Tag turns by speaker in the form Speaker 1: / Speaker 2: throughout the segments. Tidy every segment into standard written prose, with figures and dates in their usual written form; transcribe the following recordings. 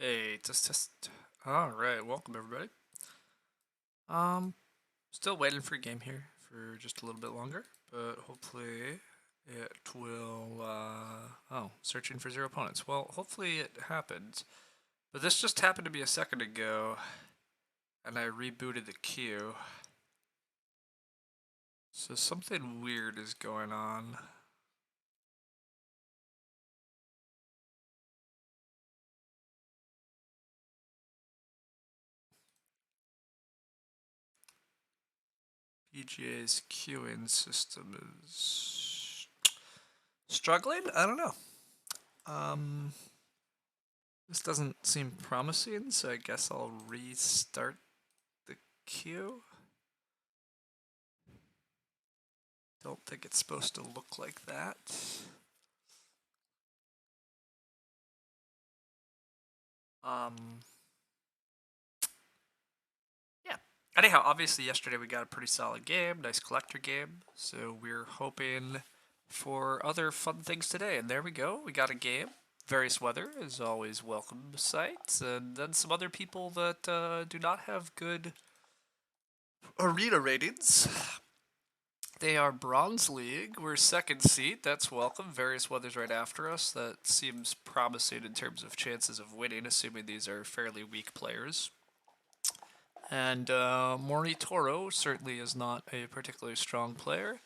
Speaker 1: Hey, test. All right, welcome everybody. Um, Still waiting for a game here for just a little bit longer, but hopefully it will. Oh, searching for zero opponents. Well, hopefully it happens. But this just happened to be a second ago, and I rebooted the queue. So something weird is going on. BGA's queuing system is struggling. I don't know. This doesn't seem promising, so I guess I'll restart the queue. Don't think it's supposed to look like that. Um, yeah. Anyhow, obviously yesterday we got a pretty solid game, nice collector game. So we're hoping for other fun things today. And there we go. We got a game. Various weather is always welcome sights, and then some other people that do not have good arena ratings. They are Bronze League. We're second seat. That's welcome. Various weathers right after us. That seems promising in terms of chances of winning, assuming these are fairly weak players. And Mori Toro certainly is not a particularly strong player.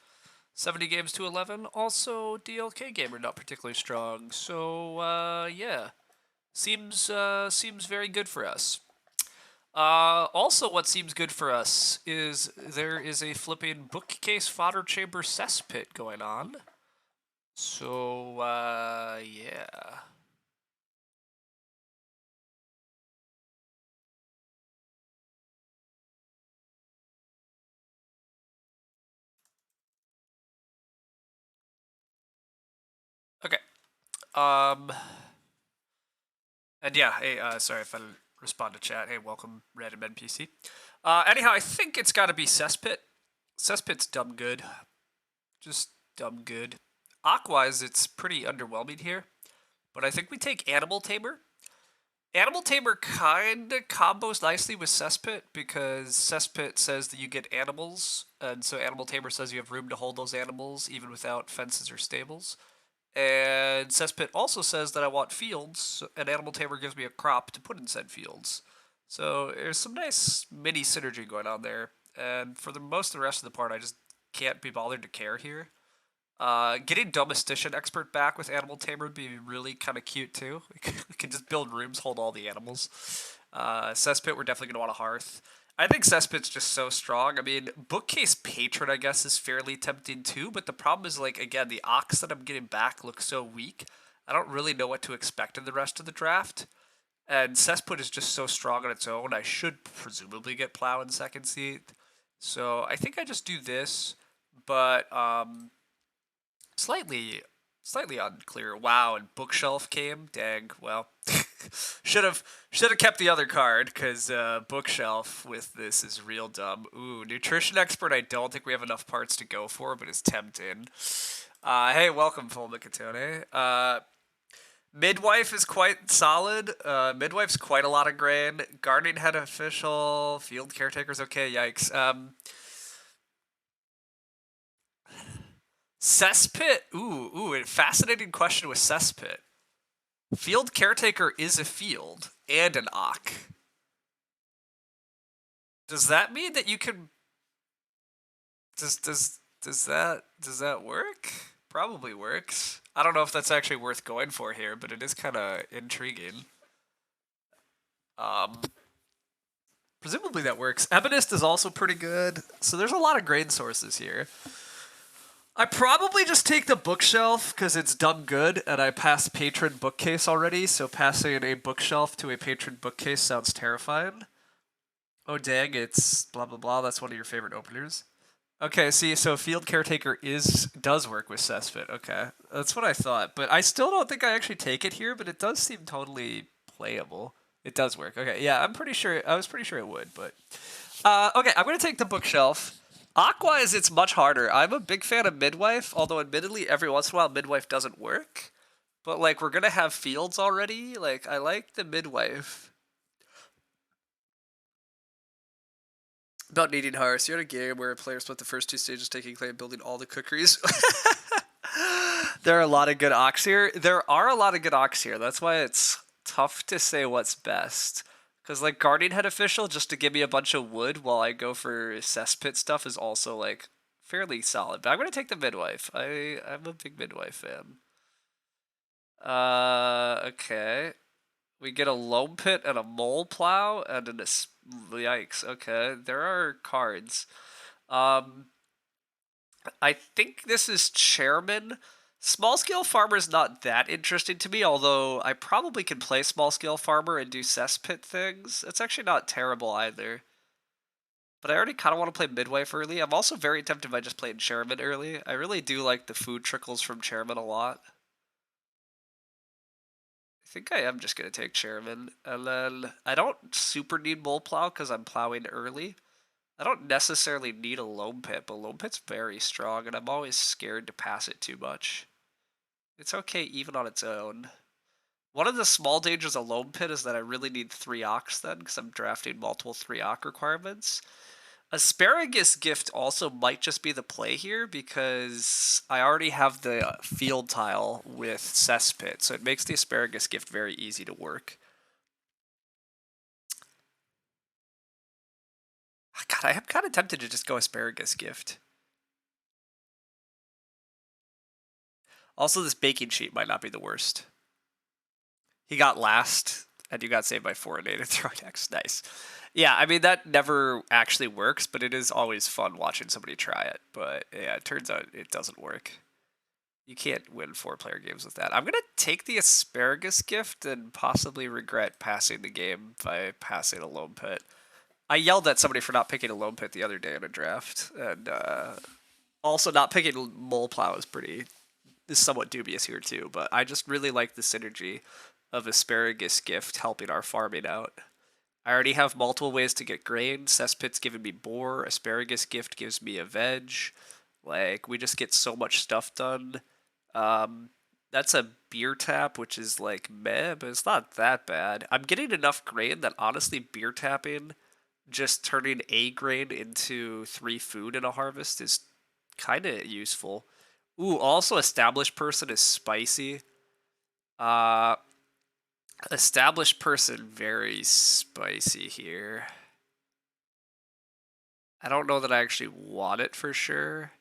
Speaker 1: 70 games to 11. Also, DLK gamer not particularly strong. So yeah, seems very good for us. Also, what seems good for us is there is a flipping bookcase fodder chamber cesspit going on. So, yeah. Okay. Um, and yeah, hey, sorry if I didn't respond to chat. Hey, welcome, random NPC. Anyhow, I think it's got to be cesspit. Cesspit's dumb good. Just dumb good. Aquwise, it's pretty underwhelming here. But I think we take Animal Tamer. Animal Tamer kinda combos nicely with Cesspit because Cesspit says that you get animals, and so Animal Tamer says you have room to hold those animals even without fences or stables. And Cesspit also says that I want fields, and Animal Tamer gives me a crop to put in said fields. So there's some nice mini synergy going on there. And for the most of the rest of the part, I just can't be bothered to care here. Getting Domestician Expert back with Animal Tamer would be really kind of cute too. We can just build rooms, hold all the animals. Cesspit, we're definitely going to want a Hearth. I think Cesspit's just so strong. I mean, Bookcase Patron, I guess, is fairly tempting too, but the problem is, like, again, the Ox that I'm getting back looks so weak. I don't really know what to expect in the rest of the draft. And Cesspit is just so strong on its own. I should presumably get Plow in second seat. So I think I just do this, but slightly unclear. Wow, and Bookshelf came. Dang. Well, should have kept the other card because Bookshelf with this is real dumb. Ooh, Nutrition Expert. I don't think we have enough parts to go for, but it's tempting. Hey, welcome, Full Mikatone. Midwife is quite solid. Midwife's quite a lot of grain. Gardening Head official. Field Caretaker's okay. Yikes. Cesspit. Ooh, a fascinating question with Cesspit. Field Caretaker is a field and an Ock. Does that mean that you can? Does that work? Probably works. I don't know if that's actually worth going for here, but it is kind of intriguing. Um, Presumably that works. Ebonist is also pretty good, so there's a lot of grain sources here. I probably just take the bookshelf because it's dumb good, and I passed patron bookcase already, so passing a bookshelf to a patron bookcase sounds terrifying. Oh dang, it's blah blah blah. That's one of your favorite openers. Okay, see, so field caretaker does work with Cesspit. Okay, that's what I thought, but I still don't think I actually take it here. But it does seem totally playable. It does work. Okay, yeah, I'm pretty sure. I was pretty sure it would, but okay, I'm gonna take the bookshelf. Aqua is it's much harder. I'm a big fan of Midwife, although admittedly every once in a while Midwife doesn't work. But, like, we're gonna have fields already. Like, I like the midwife. About needing hearts. You're in a game where players split the first two stages taking claim building all the cookeries. There are a lot of good ox here. There are a lot of good ox here. That's why it's tough to say what's best. Because, like, Guardian Head Official, just to give me a bunch of wood while I go for cesspit stuff, is also, like, fairly solid. But I'm going to take the midwife. I'm a big midwife fan. Okay. We get a loam pit and a mole plow and an... Yikes. Okay. There are cards. I think this is Chairman. Small Scale Farmer is not that interesting to me, although I probably can play Small Scale Farmer and do cesspit things. It's actually not terrible either. But I already kind of want to play Midwife early. I'm also very tempted by just playing Chairman early. I really do like the food trickles from Chairman a lot. I think I am just going to take Chairman. And then I don't super need Mole Plow because I'm plowing early. I don't necessarily need a Loam Pit, but Loam Pit's very strong, and I'm always scared to pass it too much. It's okay even on its own. One of the small dangers of Loam Pit is that I really need 3 ox then, because I'm drafting multiple 3 ox requirements. Asparagus Gift also might just be the play here, because I already have the field tile with Cesspit, so it makes the Asparagus Gift very easy to work. God, I am kind of tempted to just go Asparagus Gift. Also, this baking sheet might not be the worst. He got last, and you got saved by 4 and 8 and throw next. Nice. Yeah, I mean, that never actually works, but it is always fun watching somebody try it. But yeah, it turns out it doesn't work. You can't win 4-player games with that. I'm going to take the Asparagus Gift and possibly regret passing the game by passing a Loam Pit. I yelled at somebody for not picking a Loam Pit the other day in a draft, and also not picking Mole Plow is somewhat dubious here too, but I just really like the synergy of Asparagus Gift helping our farming out. I already have multiple ways to get grain. Cesspit's giving me boar. Asparagus Gift gives me a veg. Like, we just get so much stuff done. That's a beer tap, which is like meh, but it's not that bad. I'm getting enough grain that honestly beer tapping, just turning a grain into 3 food in a harvest is kind of useful. Ooh, also established person is spicy. Established person, very spicy here. I don't know that I actually want it for sure,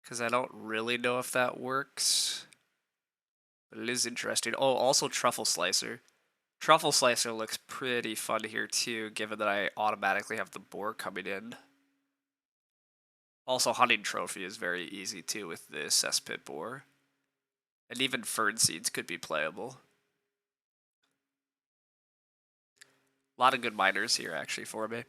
Speaker 1: because I don't really know if that works. But it is interesting. Oh, also Truffle Slicer. Truffle Slicer looks pretty fun here too, given that I automatically have the boar coming in. Also, Hunting Trophy is very easy too with the Cesspit boar. And even Fern Seeds could be playable. A lot of good miners here, actually, for me.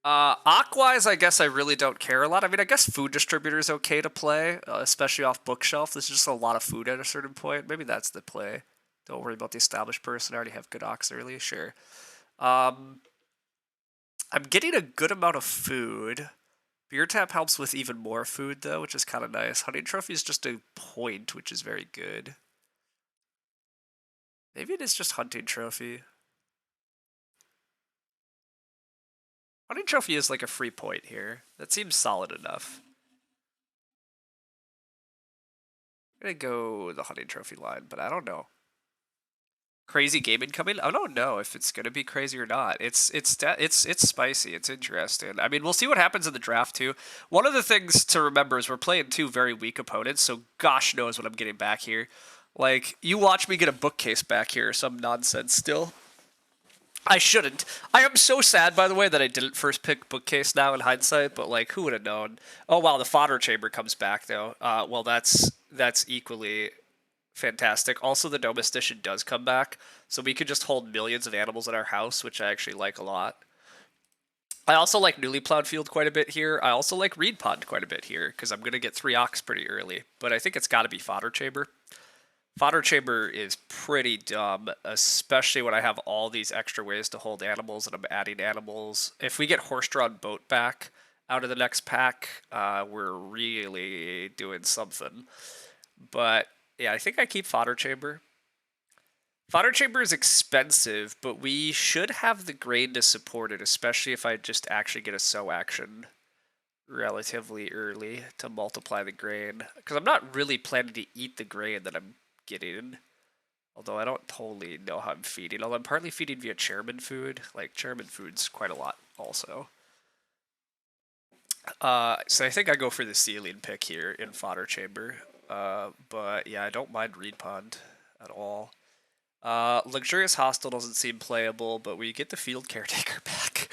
Speaker 1: Aquwise, I guess I really don't care a lot. I mean, I guess Food Distributor is okay to play, especially off Bookshelf. There's just a lot of food at a certain point. Maybe that's the play. Don't worry about the established person. I already have good ox early, sure. I'm getting a good amount of food. Beer Tap helps with even more food, though, which is kind of nice. Hunting Trophy is just a point, which is very good. Maybe it is just Hunting Trophy. Hunting Trophy is like a free point here. That seems solid enough. I'm gonna go the Hunting Trophy line, but I don't know. Crazy game incoming? I don't know if it's gonna be crazy or not. It's spicy. It's interesting. I mean, we'll see what happens in the draft too. One of the things to remember is we're playing 2 very weak opponents, so gosh knows what I'm getting back here. Like, you watch me get a bookcase back here or some nonsense still. I shouldn't. I am so sad, by the way, that I didn't first pick Bookcase now in hindsight, but, like, who would have known? Oh, wow, the Fodder Chamber comes back, though. Well, that's equally fantastic. Also, the Domestician does come back, so we could just hold millions of animals in our house, which I actually like a lot. I also like Newly Plowed Field quite a bit here. I also like Reed Pond quite a bit here, because I'm going to get 3 ox pretty early, but I think it's got to be Fodder Chamber. Fodder Chamber is pretty dumb, especially when I have all these extra ways to hold animals and I'm adding animals. If we get Horse-Drawn Boat back out of the next pack, we're really doing something. But Yeah, I think I keep Fodder Chamber. Fodder Chamber is expensive, but we should have the grain to support it, especially if I just actually get a sow action relatively early to multiply the grain. Because I'm not really planning to eat the grain that I'm getting. Although I don't totally know how I'm feeding. Although I'm partly feeding via chairman food. Like, chairman food's quite a lot also. So I think I go for the ceiling pick here in Fodder Chamber. But yeah, I don't mind Reed Pond at all. Luxurious Hostel doesn't seem playable, but we get the Field Caretaker back.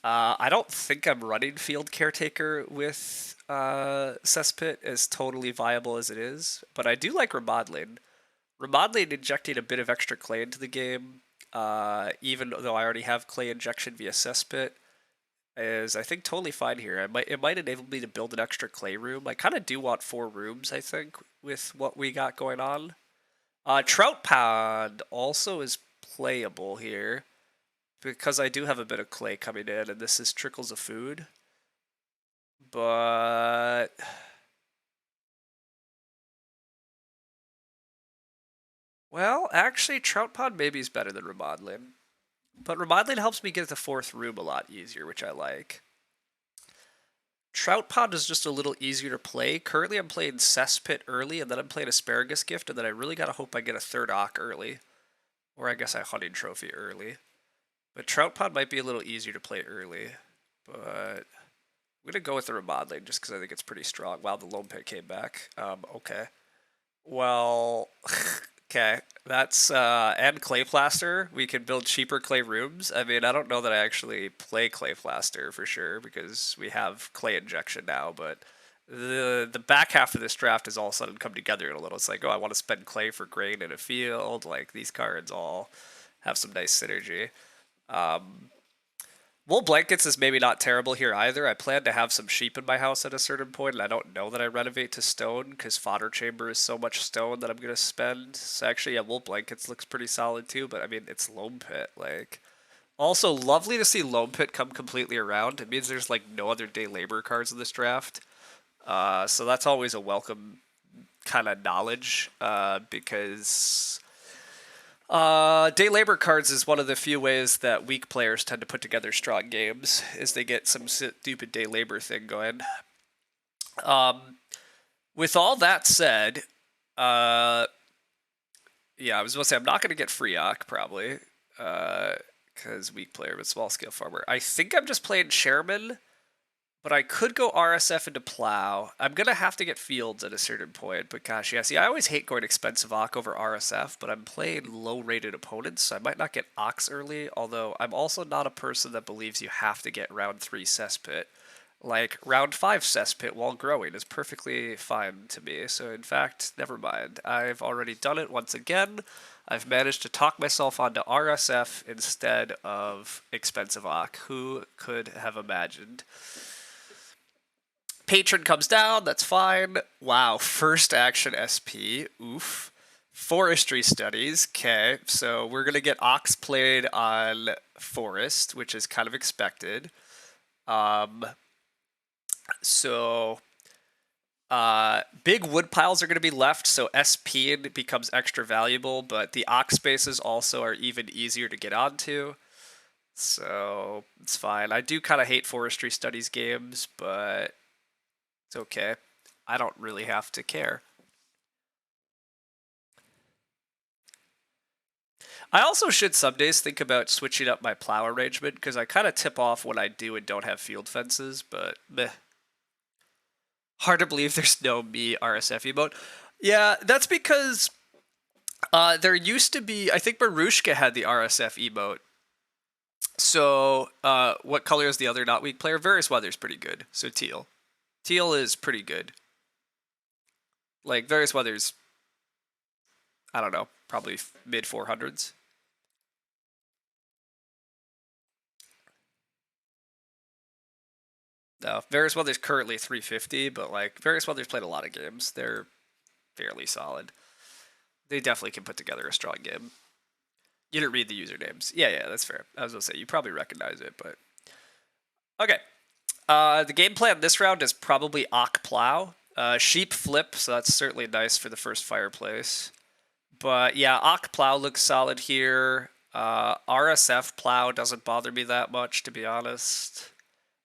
Speaker 1: I don't think I'm running Field Caretaker with Cesspit as totally viable as it is, but I do like Remodeling. Remodeling injecting a bit of extra clay into the game, even though I already have clay injection via Cesspit, is I think totally fine here. It might enable me to build an extra clay room. I kind of do want 4 rooms, I think, with what we got going on. Trout Pond also is playable here because I do have a bit of clay coming in, and this is trickles of food. But well, actually, Trout Pond maybe is better than Remodeling. But Remodeling helps me get the 4th room a lot easier, which I like. Trout Pond is just a little easier to play. Currently, I'm playing Cesspit early, and then I'm playing Asparagus Gift, and then I really gotta hope I get a 3rd Ock early. Or I guess I Hunting Trophy early. But Trout Pond might be a little easier to play early. But I'm gonna go with the Remodeling just because I think it's pretty strong. Wow, the Lone Pit came back. Okay. Well, okay. That's, and Clay Plaster. We can build cheaper clay rooms. I mean, I don't know that I actually play Clay Plaster for sure because we have clay injection now, but the back half of this draft has all of a sudden come together a little. It's like, oh, I want to spend clay for grain in a field. Like, these cards all have some nice synergy. Wool blankets is maybe not terrible here either. I plan to have some sheep in my house at a certain point, and I don't know that I renovate to stone because Fodder Chamber is so much stone that I'm going to spend. So actually, yeah, wool blankets looks pretty solid too, but I mean, it's Loam Pit. Like, also, lovely to see Loam Pit come completely around. It means there's like no other day labor cards in this draft. So that's always a welcome kind of knowledge because day labor cards is one of the few ways that weak players tend to put together strong games, is they get some stupid day labor thing going. With all that said, yeah, I was going to say I'm not going to get Freeok probably, because weak player but small scale farmer. I think I'm just playing Chairman, but I could go RSF into Plow. I'm going to have to get Fields at a certain point, but gosh, yeah, see, I always hate going expensive Ock over RSF, but I'm playing low-rated opponents, so I might not get Ox early, although I'm also not a person that believes you have to get round 3 Cesspit. Like, round 5 Cesspit while growing is perfectly fine to me, so in fact, never mind. I've already done it once again. I've managed to talk myself onto RSF instead of expensive Ock. Who could have imagined? Patron comes down, that's fine. Wow, first action SP, oof. Forestry studies, okay. So we're going to get Ox played on Forest, which is kind of expected. So big wood piles are going to be left, so SP becomes extra valuable, but the Ox spaces also are even easier to get onto. So it's fine. I do kind of hate Forestry studies games, but it's okay. I don't really have to care. I also should some days think about switching up my plow arrangement, because I kind of tip off when I do and don't have field fences, but meh. Hard to believe there's no me RSF emote. Yeah, that's because there used to be, I think Marushka had the RSF emote. So what color is the other not weak player? Various Weather's pretty good, so teal. Teal is pretty good. Like, Various Weather's, I don't know, probably mid 400s. No, Various Weather's currently 350, but like, Various Weather's played a lot of games. They're fairly solid. They definitely can put together a strong game. You didn't read the usernames. Yeah, that's fair. I was gonna say, you probably recognize it, but... Okay. The game plan this round is probably Ock Plow. Sheep flip, so that's certainly nice for the first fireplace. But yeah, Ock Plow looks solid here. RSF Plow doesn't bother me that much, to be honest.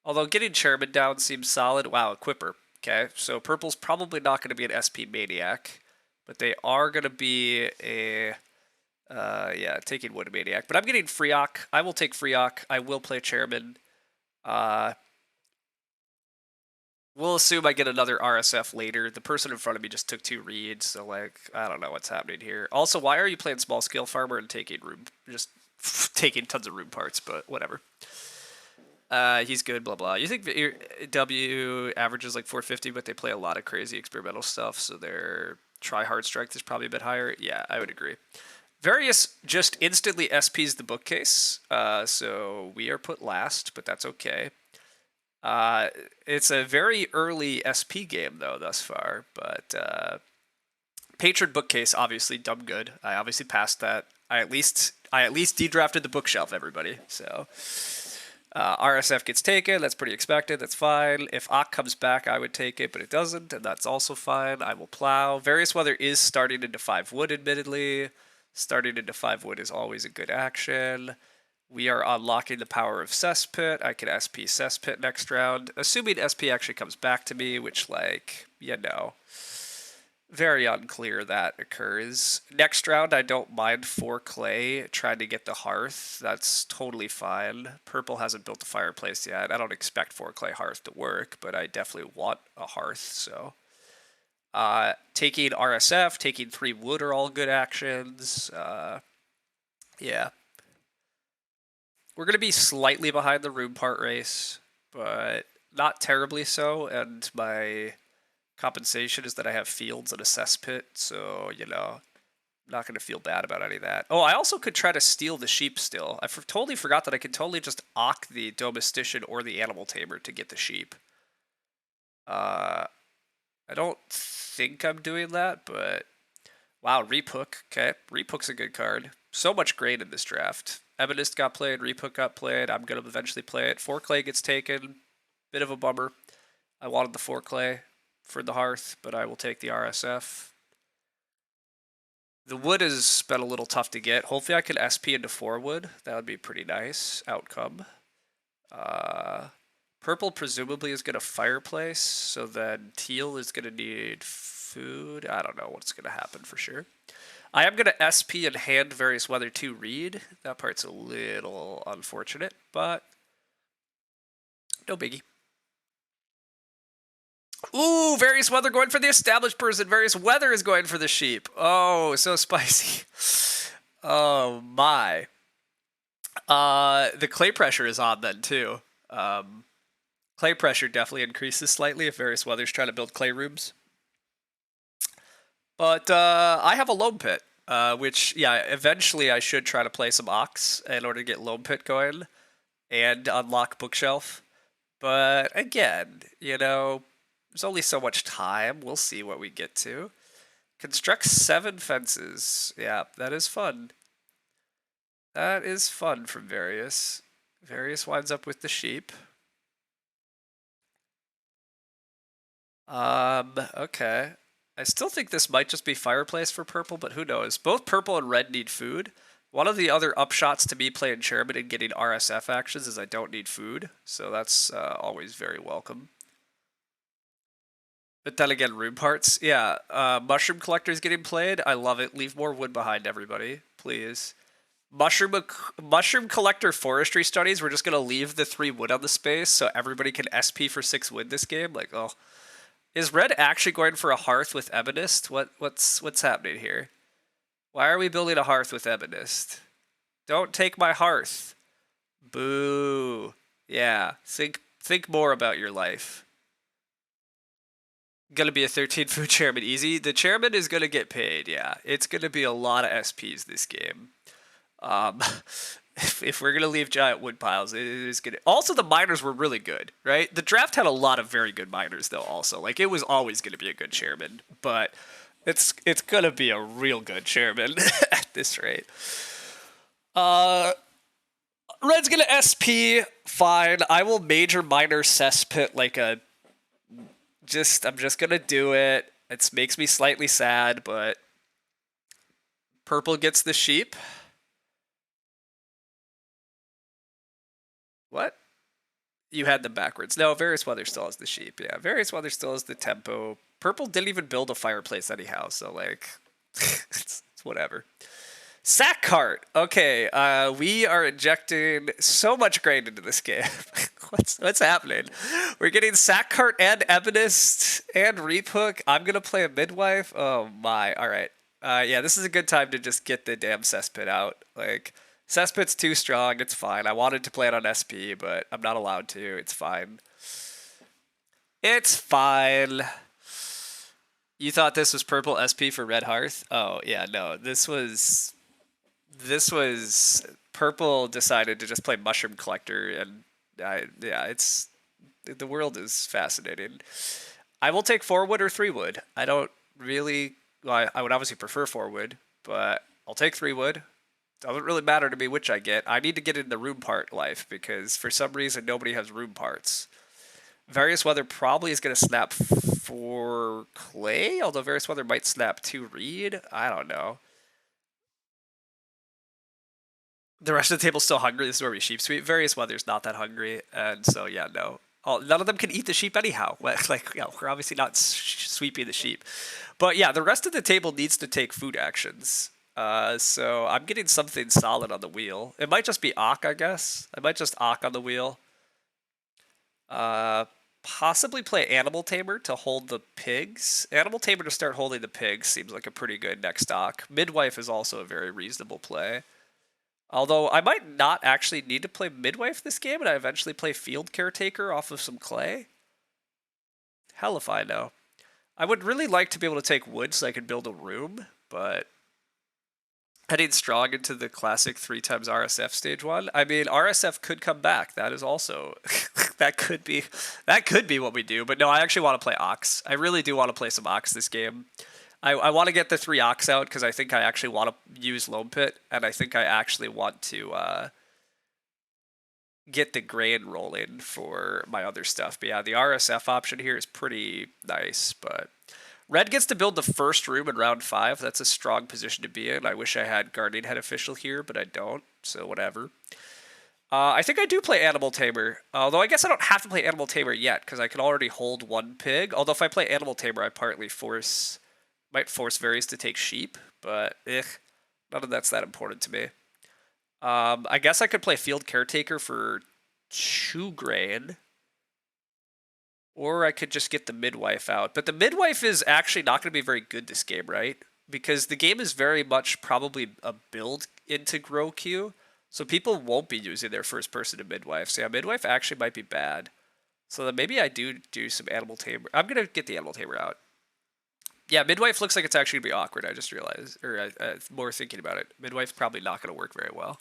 Speaker 1: Although getting Chairman down seems solid. Wow, Equipper. Okay, so Purple's probably not going to be an SP Maniac, but they are going to be a yeah, taking Wood Maniac. But I'm getting Freeock. I will take Freeock. I will play Chairman. We'll assume I get another RSF later. The person in front of me just took 2 reads, so like I don't know what's happening here. Also, why are you playing Small Scale Farmer and taking room, just taking tons of room parts? But whatever. He's good. Blah blah. You think W averages like 450, but they play a lot of crazy experimental stuff, so their try hard strength is probably a bit higher. Yeah, I would agree. Various just instantly SPs the bookcase, so we are put last, but that's okay. It's a very early SP game though thus far, but Patron Bookcase obviously dumb good. I obviously passed that. I at least de-drafted the bookshelf, everybody. So RSF gets taken. That's pretty expected. That's fine. If Ock comes back, I would take it, but it doesn't, and that's also fine. I will plow. Various Weather is starting into 5 wood, admittedly. Starting into 5 wood is always a good action. We are unlocking the power of Cesspit. I can SP Cesspit next round, assuming SP actually comes back to me, which, like, you know, very unclear that occurs. Next round, I don't mind 4 clay trying to get the hearth. That's totally fine. Purple hasn't built a fireplace yet. I don't expect 4 clay hearth to work, but I definitely want a hearth, so... taking RSF, taking 3 wood are all good actions. Yeah. We're going to be slightly behind the room part race, but not terribly so, and my compensation is that I have fields and a cesspit, so, you know, I'm not going to feel bad about any of that. Oh, I also could try to steal the sheep still. I totally forgot that I could totally just Ock the domestician or the animal tamer to get the sheep. I don't think I'm doing that, but... Wow, Reaphook. Okay, Reaphook's a good card. So much grain in this draft. Ebonist got played, Reaphook got played. I'm going to eventually play it. 4 clay gets taken. Bit of a bummer. I wanted the 4 clay for the hearth, but I will take the RSF. The wood has been a little tough to get. Hopefully I can SP into 4 wood. That would be a pretty nice outcome. Purple presumably is going to fireplace, so then teal is going to need food. I don't know what's going to happen for sure. I am going to SP and hand Various Weather to read. That part's a little unfortunate, but no biggie. Ooh, Various Weather going for the established person. Various Weather is going for the sheep. Oh, so spicy. Oh, my. The clay pressure is on then, too. Clay pressure definitely increases slightly if Various Weather's trying to build clay rooms. But I have a loam pit, which, yeah, eventually I should try to play some Ox in order to get loam pit going and unlock bookshelf. But again, you know, there's only so much time. We'll see what we get to. Construct 7 fences. Yeah, that is fun. That is fun from Various. Various winds up with the sheep. Okay. I still think this might just be fireplace for purple, but who knows? Both purple and red need food. One of the other upshots to me playing chairman and getting RSF actions is I don't need food, so that's always very welcome. But then again, room parts. Yeah, Mushroom Collector is getting played. I love it. Leave more wood behind, everybody, please. Mushroom Collector Forestry Studies. We're just going to leave the 3 wood on the space so everybody can SP for 6 wood this game. Like, oh... Is red actually going for a hearth with Ebonist? What's happening here? Why are we building a hearth with Ebonist? Don't take my hearth. Boo. Yeah, think more about your life. Gonna be a 13 food chairman easy. The chairman is gonna get paid, yeah. It's gonna be a lot of SPs this game. If we're going to leave giant wood piles, it is going to... Also, the miners were really good, right? The draft had a lot of very good miners, though, also. Like, it was always going to be a good chairman, but it's going to be a real good chairman at this rate. Red's going to SP, fine. I will major miner cesspit like a I'm just gonna do it. It makes me slightly sad, but purple gets the sheep. What? You had them backwards. No, various weather still has the sheep. Yeah, various weather still has the tempo. Purple didn't even build a fireplace anyhow, so like, it's whatever. Sack cart. Okay, we are injecting so much grain into this game. what's happening? We're getting sack cart and ebonist and reap hook. I'm gonna play a midwife. Oh my! All right. Yeah, this is a good time to just get the damn cesspit out. Like, cesspit's too strong. It's fine. I wanted to play it on SP, but I'm not allowed to. It's fine. It's fine. You thought this was purple SP for red hearth? Oh yeah, no. This was purple decided to just play mushroom collector, and yeah, it's the world is fascinating. I will take 4 wood or 3 wood. I don't really. Well, I would obviously prefer 4 wood, but I'll take 3 wood. Doesn't really matter to me which I get. I need to get in the room part life because for some reason nobody has room parts. Various weather probably is going to snap for clay, although various weather might snap to reed. I don't know. The rest of the table's still hungry. This is where we sheep sweep. Various weather's not that hungry, and so yeah, no. None of them can eat the sheep anyhow. Like, yeah, we're obviously not sweeping the sheep, but yeah, the rest of the table needs to take food actions. So I'm getting something solid on the wheel. It might just be Ock, I guess. I might just Ock on the wheel. Uh, Possibly play Animal Tamer to hold the pigs. Animal Tamer to start holding the pigs seems like a pretty good next stock. Midwife is also a very reasonable play. Although I might not actually need to play Midwife this game, and I eventually play Field Caretaker off of some clay. Hell if I know. I would really like to be able to take wood so I could build a room, but heading strong into the classic 3x RSF stage 1. I mean, RSF could come back. That is also that could be what we do. But no, I actually want to play Ox. I really do want to play some Ox this game. I want to get the 3 Ox out because I think I actually want to use Loam Pit, and I think I actually want to get the grain rolling for my other stuff. But yeah, the RSF option here is pretty nice, but red gets to build the first room in round 5. That's a strong position to be in. I wish I had Guardian Head Official here, but I don't, so whatever. I think I do play Animal Tamer, although I guess I don't have to play Animal Tamer yet, because I can already hold 1 pig. Although if I play Animal Tamer, I partly might force Varys to take sheep, but none of that's that important to me. I guess I could play Field Caretaker for 2 grain. Or I could just get the Midwife out. But the Midwife is actually not going to be very good this game, right? Because the game is very much probably a build into grow queue. So people won't be using their first person to Midwife. So yeah, Midwife actually might be bad. So then maybe I do some Animal Tamer. I'm going to get the Animal Tamer out. Yeah, Midwife looks like it's actually going to be awkward, I just realized. Or more thinking about it. Midwife's probably not going to work very well.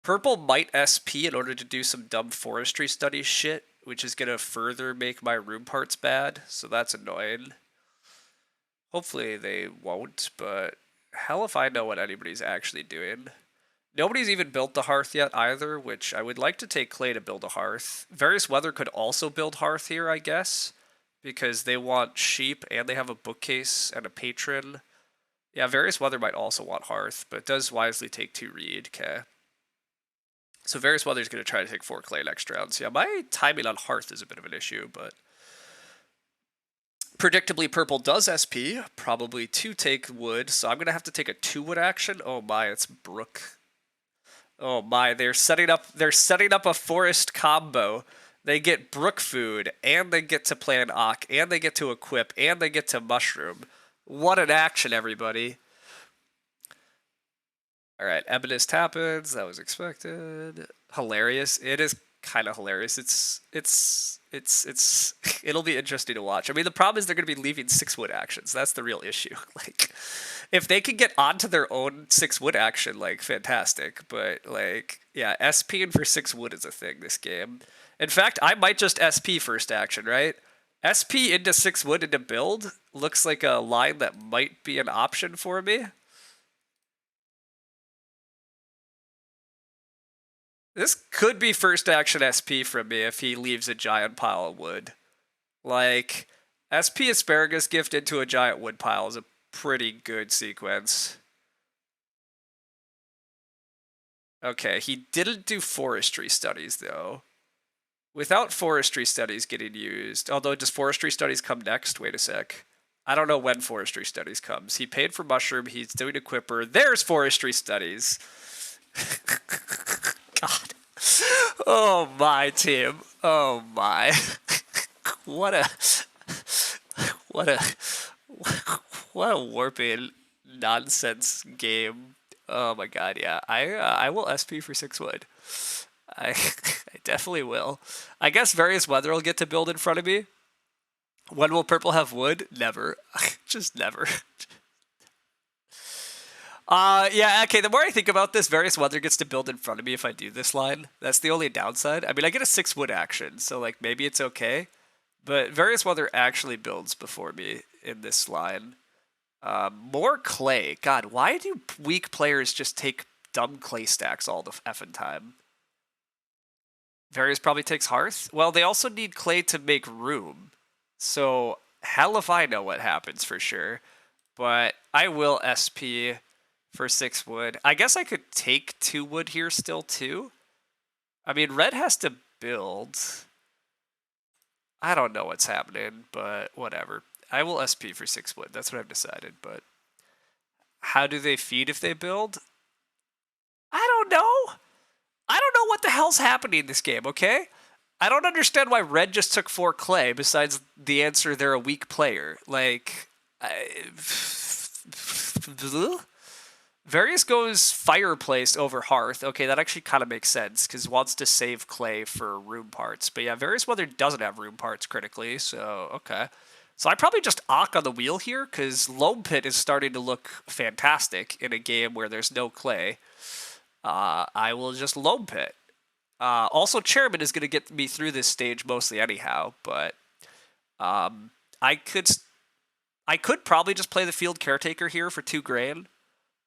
Speaker 1: Purple might SP in order to do some dumb forestry study shit, which is going to further make my room parts bad, so that's annoying. Hopefully they won't, but hell if I know what anybody's actually doing. Nobody's even built the hearth yet either, which I would like to take clay to build a hearth. Various weather could also build hearth here, I guess, because they want sheep and they have a bookcase and a patron. Yeah, various weather might also want hearth, but it does wisely take 2 reed, okay. So various weather's going to try to take 4 clay next round. So yeah, my timing on hearth is a bit of an issue, but predictably purple does SP, probably to take wood, so I'm going to have to take a 2 wood action. Oh my, it's Brook. Oh my, they're setting up a forest combo. They get Brook food, and they get to play an Ock, and they get to equip, and they get to mushroom. What an action, everybody. Alright, Ebonist happens, that was expected. Hilarious. It is kind of hilarious. It'll be interesting to watch. I mean, the problem is they're going to be leaving 6 wood actions. That's the real issue. Like, if they can get onto their own 6 wood action, like, fantastic. But, like, yeah, SPing for 6 wood is a thing this game. In fact, I might just SP first action, right? SP into 6 wood into build looks like a line that might be an option for me. This could be first action SP from me if he leaves a giant pile of wood. Like, SP Asparagus Gift into a giant wood pile is a pretty good sequence. Okay, he didn't do forestry studies, though. Without forestry studies getting used, although does forestry studies come next? Wait a sec. I don't know when forestry studies comes. He paid for mushroom. He's doing equipper. There's forestry studies. God. Oh my, Tim. Oh my. What a what a what a warping nonsense game. Oh my god, yeah. I will SP for 6 wood. I I definitely will. I guess various weather will get to build in front of me. When will purple have wood? Never. Just never. Yeah, okay, the more I think about this, various weather gets to build in front of me if I do this line. That's the only downside. I mean, I get a 6 wood action, so, like, maybe it's okay. But various weather actually builds before me in this line. More clay. God, why do weak players just take dumb clay stacks all the effing time? Various probably takes hearth. Well, they also need clay to make room. So, hell if I know what happens for sure. But I will SP for 6 wood. I guess I could take 2 wood here still too. I mean, red has to build. I don't know what's happening, but whatever. I will SP for 6 wood. That's what I've decided. But how do they feed if they build? I don't know. I don't know what the hell's happening in this game, okay? I don't understand why red just took 4 clay, besides the answer they're a weak player. Like, Various goes fireplace over hearth. Okay, that actually kind of makes sense, because wants to save clay for room parts. But yeah, Various Weather doesn't have room parts critically, so okay. So I probably just Ock on the wheel here, because Loam Pit is starting to look fantastic in a game where there's no clay. I will just Loam Pit. Also, Chairman is going to get me through this stage mostly anyhow, but I could probably just play the Field Caretaker here for 2 grand,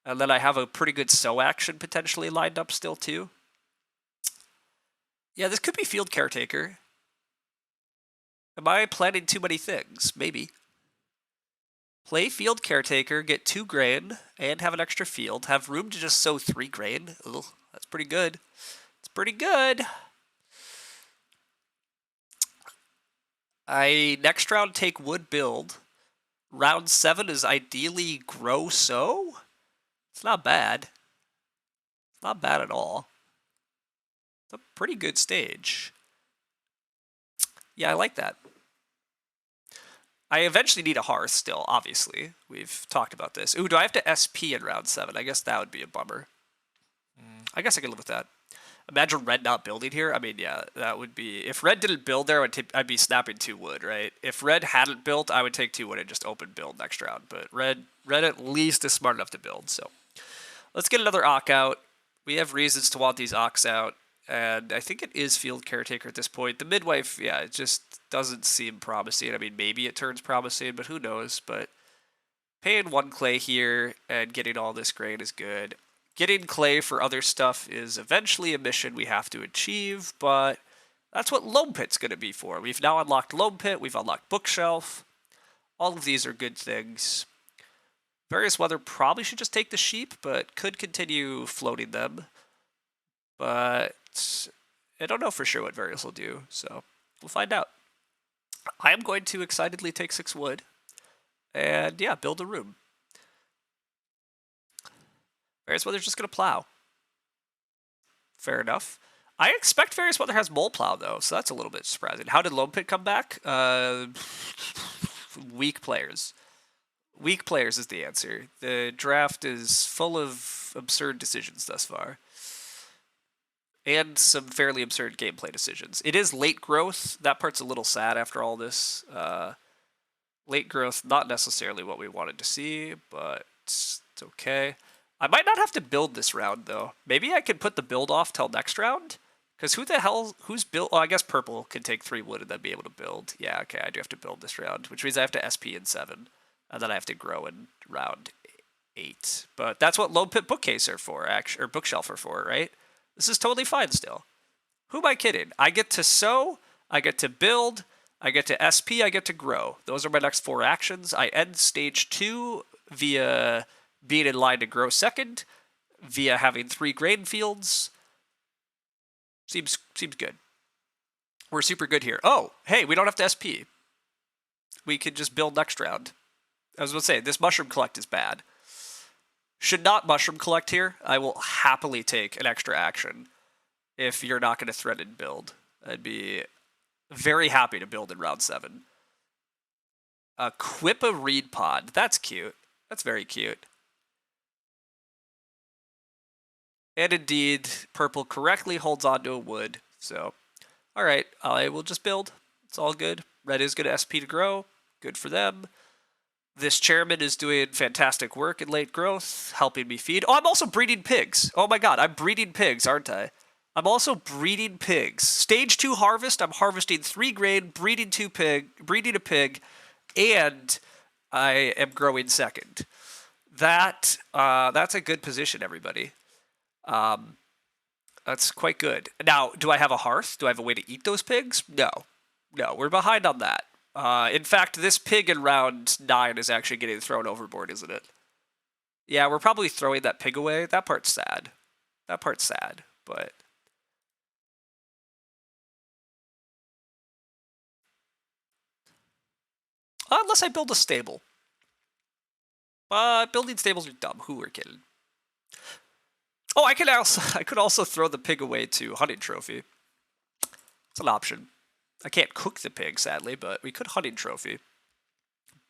Speaker 1: and then I have a pretty good sow action potentially lined up still too. Yeah, this could be Field Caretaker. Am I planning too many things? Maybe. Play Field Caretaker, get 2 grain, and have an extra field. Have room to just sow 3 grain. Ugh, that's pretty good. It's pretty good. I next round take wood build. Round 7 is ideally grow sow. It's not bad. It's not bad at all. It's a pretty good stage. Yeah, I like that. I eventually need a hearth still, obviously. We've talked about this. Ooh, do I have to SP in round 7? I guess that would be a bummer. I guess I could live with that. Imagine red not building here. I mean, yeah, that would be... If red didn't build there, I'd be snapping 2 wood, right? If red hadn't built, I would take 2 wood and just open build next round. But red at least is smart enough to build, so... Let's get another Ock out. We have reasons to want these Ocks out, and I think it is Field Caretaker at this point. The Midwife, yeah, it just doesn't seem promising. I mean, maybe it turns promising, but who knows? But paying 1 clay here and getting all this grain is good. Getting clay for other stuff is eventually a mission we have to achieve, but that's what Loam Pit's going to be for. We've now unlocked Loam Pit, we've unlocked Bookshelf. All of these are good things. Various Weather probably should just take the sheep, but could continue floating them. But I don't know for sure what Various will do, so we'll find out. I am going to excitedly take 6 wood, and yeah, build a room. Various Weather's just going to plow. Fair enough. I expect Various Weather has Mole Plow, though, so that's a little bit surprising. How did Loam Pit come back? Weak players. Weak players is the answer. The draft is full of absurd decisions thus far. And some fairly absurd gameplay decisions. It is late growth. That part's a little sad after all this. Late growth, not necessarily what we wanted to see, but it's okay. I might not have to build this round, though. Maybe I could put the build off till next round? Because who's built? Oh, I guess purple can take 3 wood and then be able to build. Yeah, okay, I do have to build this round, which means I have to SP in 7. And then I have to grow in round 8. But that's what Loam Pit Bookcase are for, or Bookshelf are for, right? This is totally fine still. Who am I kidding? I get to sow, I get to build, I get to SP, I get to grow. Those are my next 4 actions. I end stage 2 via being in line to grow second, via having 3 grain fields. Seems good. We're super good here. Oh, hey, we don't have to SP. We could just build next round. I was going to say, this mushroom collect is bad. Should not mushroom collect here. I will happily take an extra action if you're not going to threaten build. I'd be very happy to build in round 7. Equip a reed pod. That's cute. That's very cute. And indeed, purple correctly holds on to a wood. So, alright, I will just build. It's all good. Red is going to SP to grow. Good for them. This chairman is doing fantastic work in late growth, helping me feed. Oh, I'm also breeding pigs. Oh my god, I'm breeding pigs, aren't I? I'm also breeding pigs. Stage 2 harvest, I'm harvesting 3 grain, breeding a pig, and I am growing second. That's a good position, everybody. That's quite good. Now, do I have a hearth? Do I have a way to eat those pigs? No, we're behind on that. In fact, this pig in round 9 is actually getting thrown overboard, isn't it? Yeah, we're probably throwing that pig away. That part's sad. But... unless I build a stable. Building stables are dumb. Who are kidding? Oh, I could also throw the pig away to hunting trophy. It's an option. I can't cook the pig, sadly, but we could hunting trophy.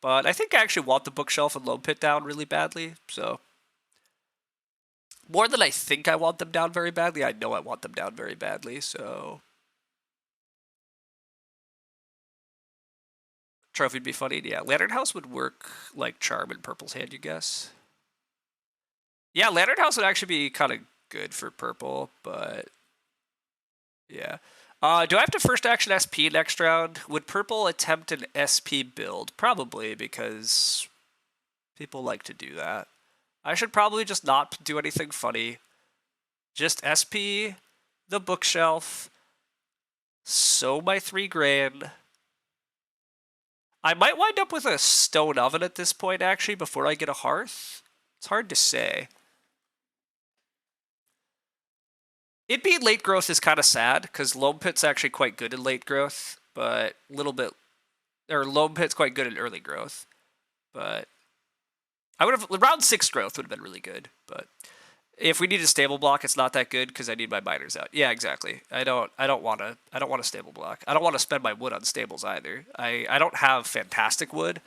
Speaker 1: But I think I actually want the bookshelf and loam pit down really badly, so... more than I think I want them down very badly, I know I want them down very badly, so... trophy would be funny, yeah. Lantern House would work like charm in purple's hand, you guess. Yeah, Lantern House would actually be kind of good for purple, but... yeah. Do I have to first action SP next round? Would purple attempt an SP build? Probably, because people like to do that. I should probably just not do anything funny. Just SP the bookshelf, sow my 3 grain. I might wind up with a stone oven at this point, actually, before I get a hearth. It's hard to say. It being late growth is kind of sad, because loam pit's actually quite good in late growth, but loam pit's quite good in early growth, but round 6 growth would have been really good, but if we need a stable block, it's not that good because I need my miners out. Yeah, exactly. I don't want a stable block. I don't want to spend my wood on stables either. I don't have fantastic wood,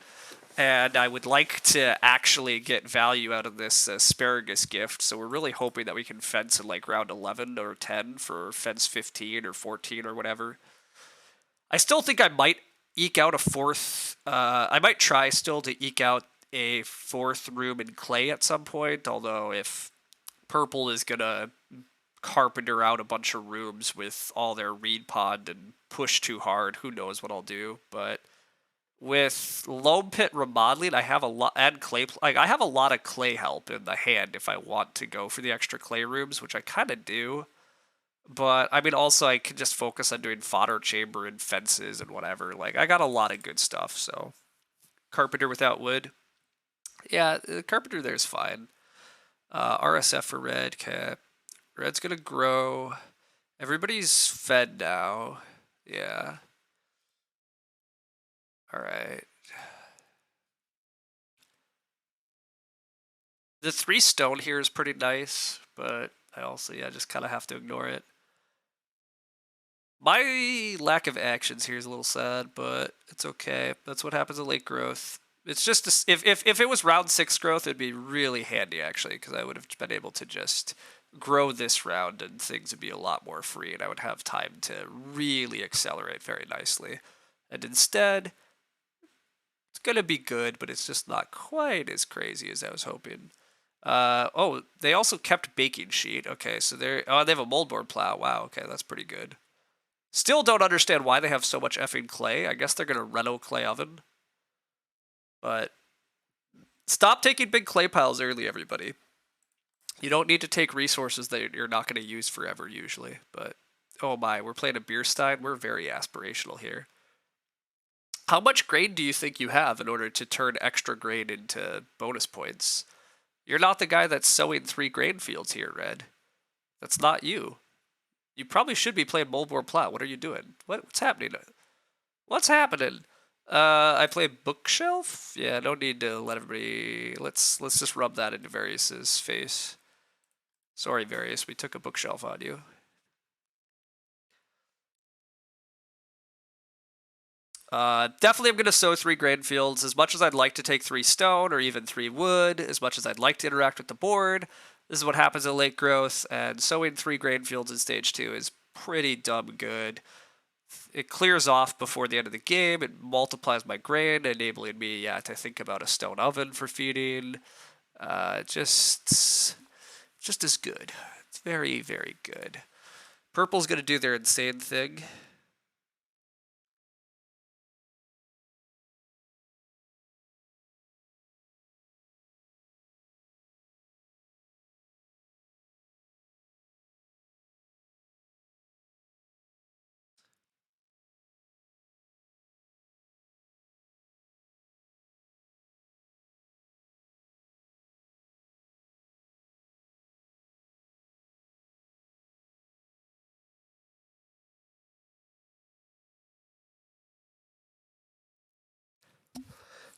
Speaker 1: and I would like to actually get value out of this asparagus gift, so we're really hoping that we can fence in like round 11 or 10 for fence 15 or 14 or whatever. I still think I might eke out a 4th... I might try still to eke out a 4th room in clay at some point, although if purple is going to carpenter out a bunch of rooms with all their reed pod and push too hard, who knows what I'll do, but... with loam pit remodeling, I have a lot, and clay, like I have a lot of clay help in the hand if I want to go for the extra clay rooms, which I kind of do. But I mean, also I can just focus on doing fodder chamber and fences and whatever. Like I got a lot of good stuff. So carpenter without wood, yeah, the carpenter there's fine. RSF for red. Okay, red's gonna grow. Everybody's fed now. Yeah. Alright. The 3 stone here is pretty nice, but I also, just kind of have to ignore it. My lack of actions here is a little sad, but it's okay. That's what happens in late growth. It's just, if it was round 6 growth, it'd be really handy, actually, because I would have been able to just grow this round and things would be a lot more free, and I would have time to really accelerate very nicely. And instead... it's gonna be good, but it's just not quite as crazy as I was hoping. Oh, they also kept baking sheet. Okay, so they have a moldboard plow. Wow, okay, that's pretty good. Still don't understand why they have so much effing clay. I guess they're gonna reno clay oven. But stop taking big clay piles early, everybody. You don't need to take resources that you're not going to use forever usually, but oh my, we're playing a beer stein. We're very aspirational here. How much grain do you think you have in order to turn extra grain into bonus points? You're not the guy that's sowing 3 grain fields here, Red. That's not you. You probably should be playing Moldboard Plat. What are you doing? What's happening? What's happening? I play Bookshelf? Yeah, no need to let everybody... Let's just rub that into Varys's face. Sorry, Varys, we took a Bookshelf on you. Definitely I'm going to sow 3 grain fields. As much as I'd like to take 3 stone or even 3 wood, as much as I'd like to interact with the board, this is what happens in late growth, and sowing 3 grain fields in stage 2 is pretty dumb good. It clears off before the end of the game, it multiplies my grain, enabling me, to think about a stone oven for feeding. Just as good. It's very, very good. Purple's going to do their insane thing.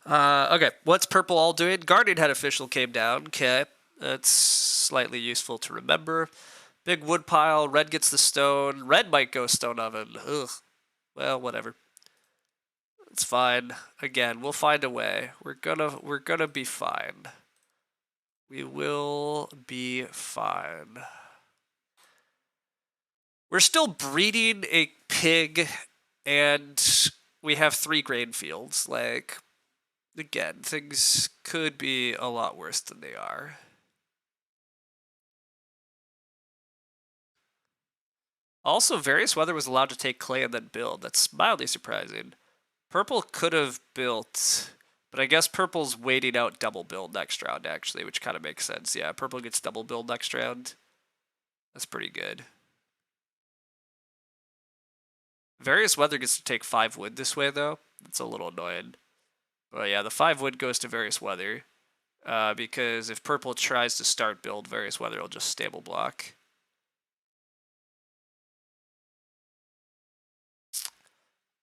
Speaker 1: Okay, what's purple all doing? Guardian Head Official came down. Okay, that's slightly useful to remember. Big wood pile. Red gets the stone. Red might go stone oven. Ugh. Well, whatever. It's fine. Again, we'll find a way. We're gonna be fine. We will be fine. We're still breeding a pig, and we have 3 grain fields. Like, again, things could be a lot worse than they are. Also, Various Weather was allowed to take clay and then build. That's mildly surprising. Purple could have built, but I guess Purple's waiting out double build next round, actually, which kind of makes sense. Yeah, Purple gets double build next round. That's pretty good. Various Weather gets to take 5 wood this way, though. It's a little annoying. But yeah, the 5 wood goes to Various Weather. Because if Purple tries to start build, Various Weather will just stable block.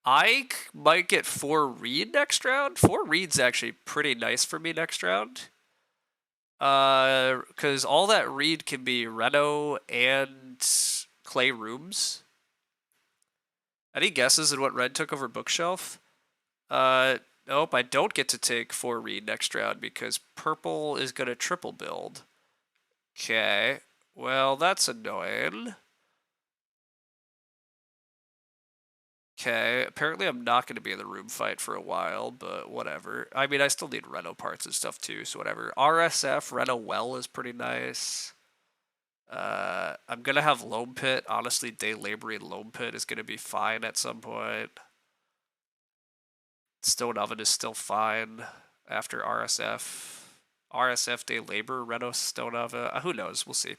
Speaker 1: I might get 4 reed next round. 4 reed's actually pretty nice for me next round. Because all that reed can be Reno and clay rooms. Any guesses at what red took over Bookshelf? Nope, I don't get to take 4 reed next round because purple is going to triple build. Okay, well, that's annoying. Okay, apparently I'm not going to be in the room fight for a while, but whatever. I mean, I still need Reno parts and stuff too, so whatever. RSF, Reno Well is pretty nice. I'm going to have Loam Pit. Honestly, Day Laboring Loam Pit is going to be fine at some point. Stone Oven is still fine after RSF. RSF Day Labor, Reno Stone Oven. Who knows? We'll see.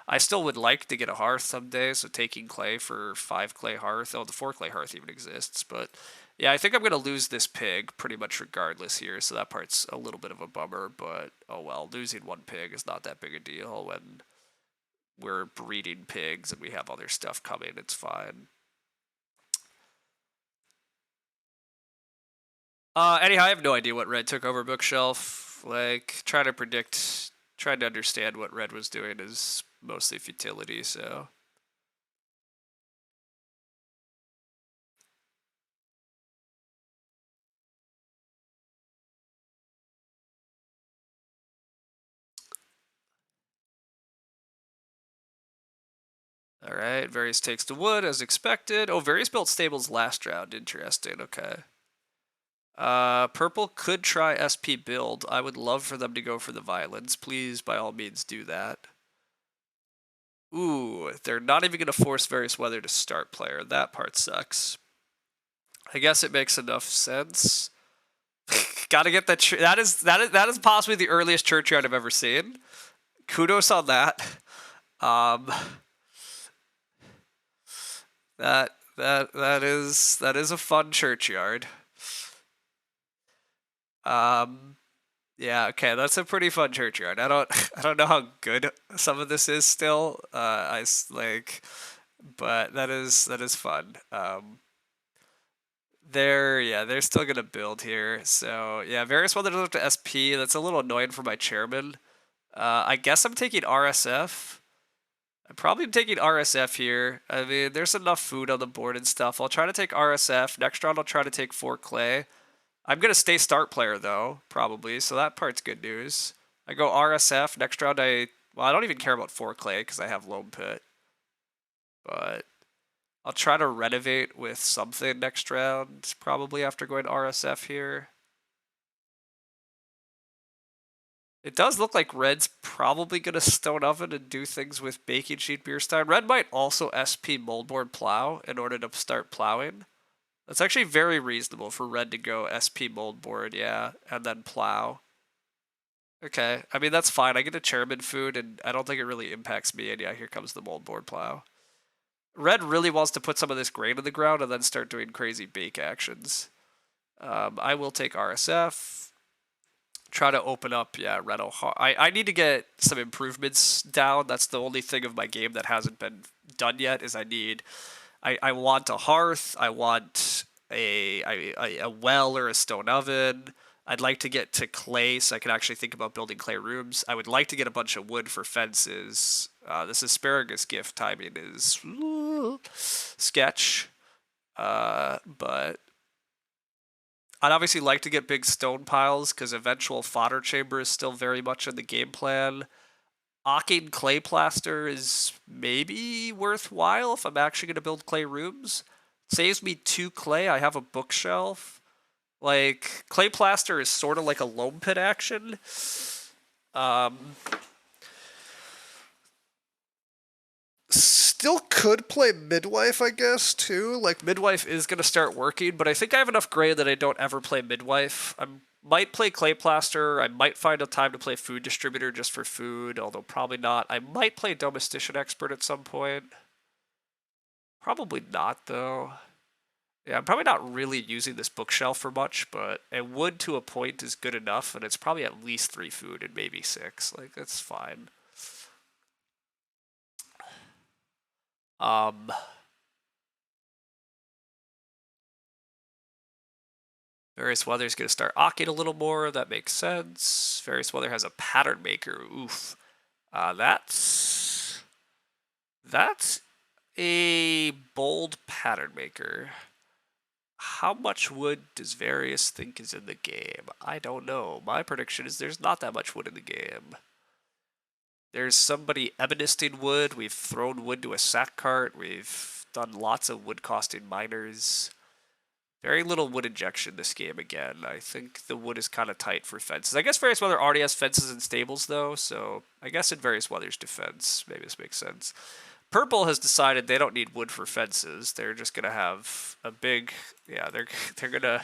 Speaker 1: I still would like to get a hearth someday, so taking clay for 5 clay hearth. Oh, the 4 clay hearth even exists, but yeah, I think I'm going to lose this pig pretty much regardless here, so that part's a little bit of a bummer, but oh well, losing 1 pig is not that big a deal when we're breeding pigs and we have other stuff coming. It's fine. Anyhow, I have no idea what red took over Bookshelf. Like, trying to understand what red was doing is mostly futility, so. Alright, Varys takes the wood as expected. Oh, Varys built stables last round. Interesting, okay. Purple could try SP build. I would love for them to go for the violence. Please, by all means, do that. Ooh, they're not even going to force Various Weather to start player. That part sucks. I guess it makes enough sense. Gotta get that. That is possibly the earliest churchyard I've ever seen. kudos on that. Um, that is a fun churchyard. Um, yeah, okay, that's a pretty fun churchyard. I don't I don't know how good some of this is still. Like, but that is fun. They're still gonna build here. So yeah, various weather up to SP. That's a little annoying for my chairman. I guess I'm taking RSF. I'm probably taking RSF here. I mean, there's enough food on the board and stuff. I'll try to take RSF. Next round, I'll try to take 4 clay. I'm going to stay start player, though, probably. So that part's good news. I go RSF. Next round, well, I don't even care about 4 clay because I have Loam Pit. But I'll try to renovate with something next round, probably after going RSF here. It does look like Red's probably going to Stone Oven and do things with Baking Sheet Beer Stein. Red might also SP Moldboard Plow in order to start plowing. That's actually very reasonable for Red to go SP Moldboard, yeah, and then Plow. Okay, I mean, that's fine. I get a chairman food, and I don't think it really impacts me, and yeah, here comes the Moldboard Plow. Red really wants to put some of this grain in the ground and then start doing crazy bake actions. I will take RSF. Try to open up, yeah, Reno. I need to get some improvements down. That's the only thing of my game that hasn't been done yet. Is I want a hearth. I want a well or a stone oven. I'd like to get to clay so I can actually think about building clay rooms. I would like to get a bunch of wood for fences. This asparagus gift timing is sketch, but I'd obviously like to get big stone piles because eventual fodder chamber is still very much in the game plan. Ocking clay plaster is maybe worthwhile if I'm actually going to build clay rooms. Saves me 2 clay. I have a bookshelf. Like, clay plaster is sort of like a loam pit action. Still could play Midwife, I guess, too. Like, Midwife is going to start working, but I think I have enough gray that I don't ever play Midwife. I might play Clay Plaster. I might find a time to play Food Distributor just for food, although probably not. I might play Domestician Expert at some point. Probably not, though. Yeah, I'm probably not really using this bookshelf for much, but a wood to a point is good enough, and it's probably at least 3 food and maybe 6. Like, that's fine. Various Weather is going to start ocking a little more. That makes sense. Various Weather has a pattern maker. Oof. That's a bold pattern maker. How much wood does Various think is in the game? I don't know. My prediction is there's not that much wood in the game. There's somebody ebonisting wood. We've thrown wood to a sack cart. We've done lots of wood costing miners. Very little wood injection this game again. I think the wood is kind of tight for fences. I guess Various Weather already has fences and stables, though, so I guess in Various Weather's defense, maybe this makes sense. Purple has decided they don't need wood for fences. They're just going to have a big... Yeah, they're going to...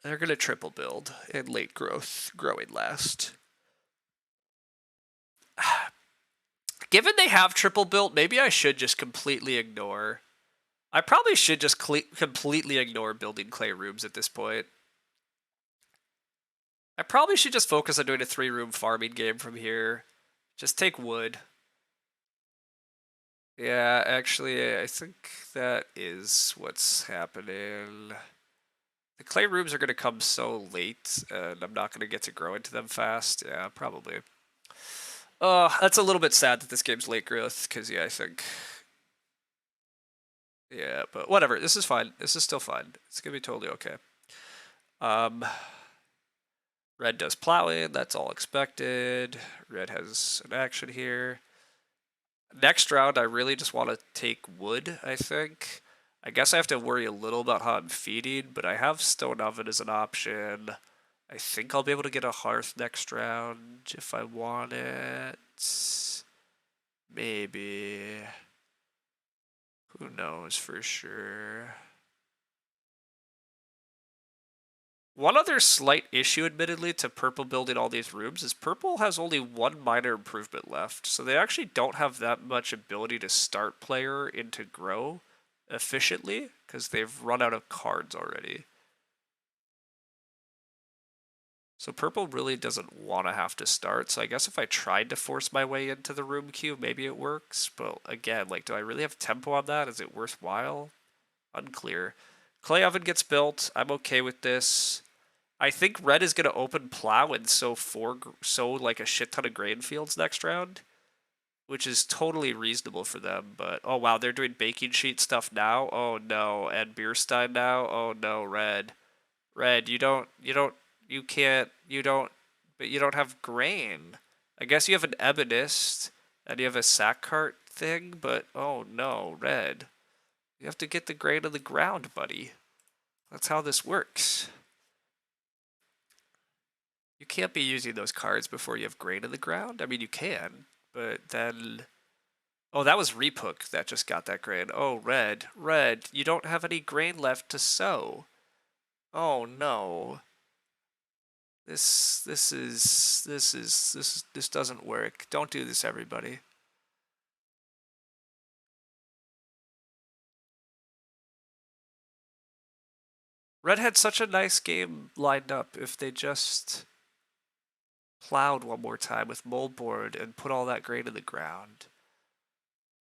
Speaker 1: They're going to triple build in late growth, growing last. Given they have triple built, maybe I should just completely ignore... I probably should just completely ignore building clay rooms at this point. I probably should just focus on doing a 3-room farming game from here. Just take wood. Yeah, actually, I think that is what's happening. The clay rooms are going to come so late, and I'm not going to get to grow into them fast. Yeah, probably. That's a little bit sad that this game's late growth, because, yeah, I think... Yeah, but whatever. This is fine. This is still fine. It's going to be totally okay. Red does plowing. That's all expected. Red has an action here. Next round, I really just want to take wood, I think. I guess I have to worry a little about how I'm feeding, but I have stone oven as an option. I think I'll be able to get a hearth next round if I want it. Maybe. Who knows for sure. One other slight issue, admittedly, to purple building all these rooms is purple has only one minor improvement left, so they actually don't have that much ability to start player into grow efficiently, because they've run out of cards already. So purple really doesn't want to have to start, so I guess if I tried to force my way into the room queue, maybe it works, but again, like, do I really have tempo on that? Is it worthwhile? Unclear. Clay oven gets built. I'm okay with this. I think red is going to open plow and sow like a shit ton of grain fields next round, which is totally reasonable for them. But oh wow, they're doing baking sheet stuff now. Oh no, and beer stein now. Oh no, red, you can't, but you don't have grain. I guess you have an ebonist and you have a sack cart thing, but oh no, red, you have to get the grain on the ground, buddy. That's how this works. You can't be using those cards before you have grain in the ground. I mean, you can, but then... Oh, that was Repook that just got that grain. Oh, red, you don't have any grain left to sow. Oh no. This doesn't work. Don't do this, everybody. Red had such a nice game lined up if they just plowed one more time with moldboard and put all that grain in the ground.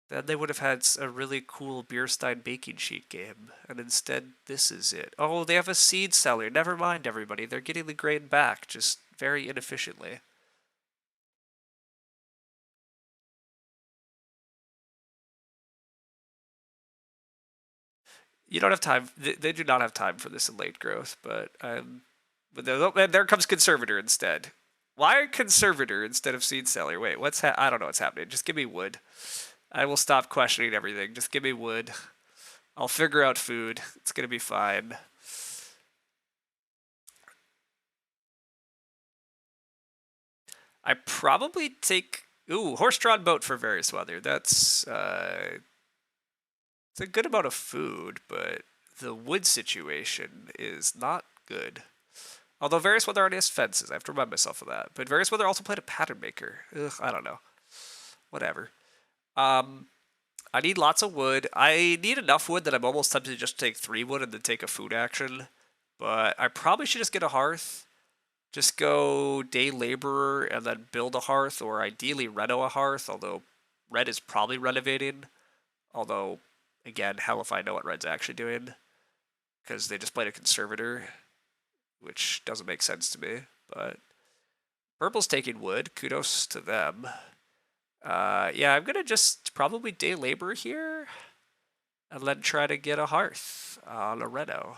Speaker 1: Then they would have had a really cool Beerstein baking sheet game, and instead this is it. Oh, they have a seed seller. Never mind, everybody. They're getting the grain back, just very inefficiently. You don't have time. They do not have time for this in late growth, but there comes Conservator instead. Why Conservator instead of Seed Seller? Wait, I don't know what's happening. Just give me wood. I will stop questioning everything. Just give me wood. I'll figure out food. It's gonna be fine. I probably take... Ooh, horse-drawn boat for various weather. That's... it's a good amount of food, but the wood situation is not good. Although various weather already has fences. I have to remind myself of that. But various weather also played a pattern maker. Ugh, I don't know. Whatever. I need lots of wood. I need enough wood that I'm almost tempted to just take 3 wood and then take a food action. But I probably should just get a hearth. Just go day laborer and then build a hearth, or ideally reno a hearth, although red is probably renovating. Although, again, hell if I know what red's actually doing. Because they just played a conservator, which doesn't make sense to me. But purple's taking wood. Kudos to them. Yeah, I'm going to just probably day labor here and then try to get a hearth on a reno.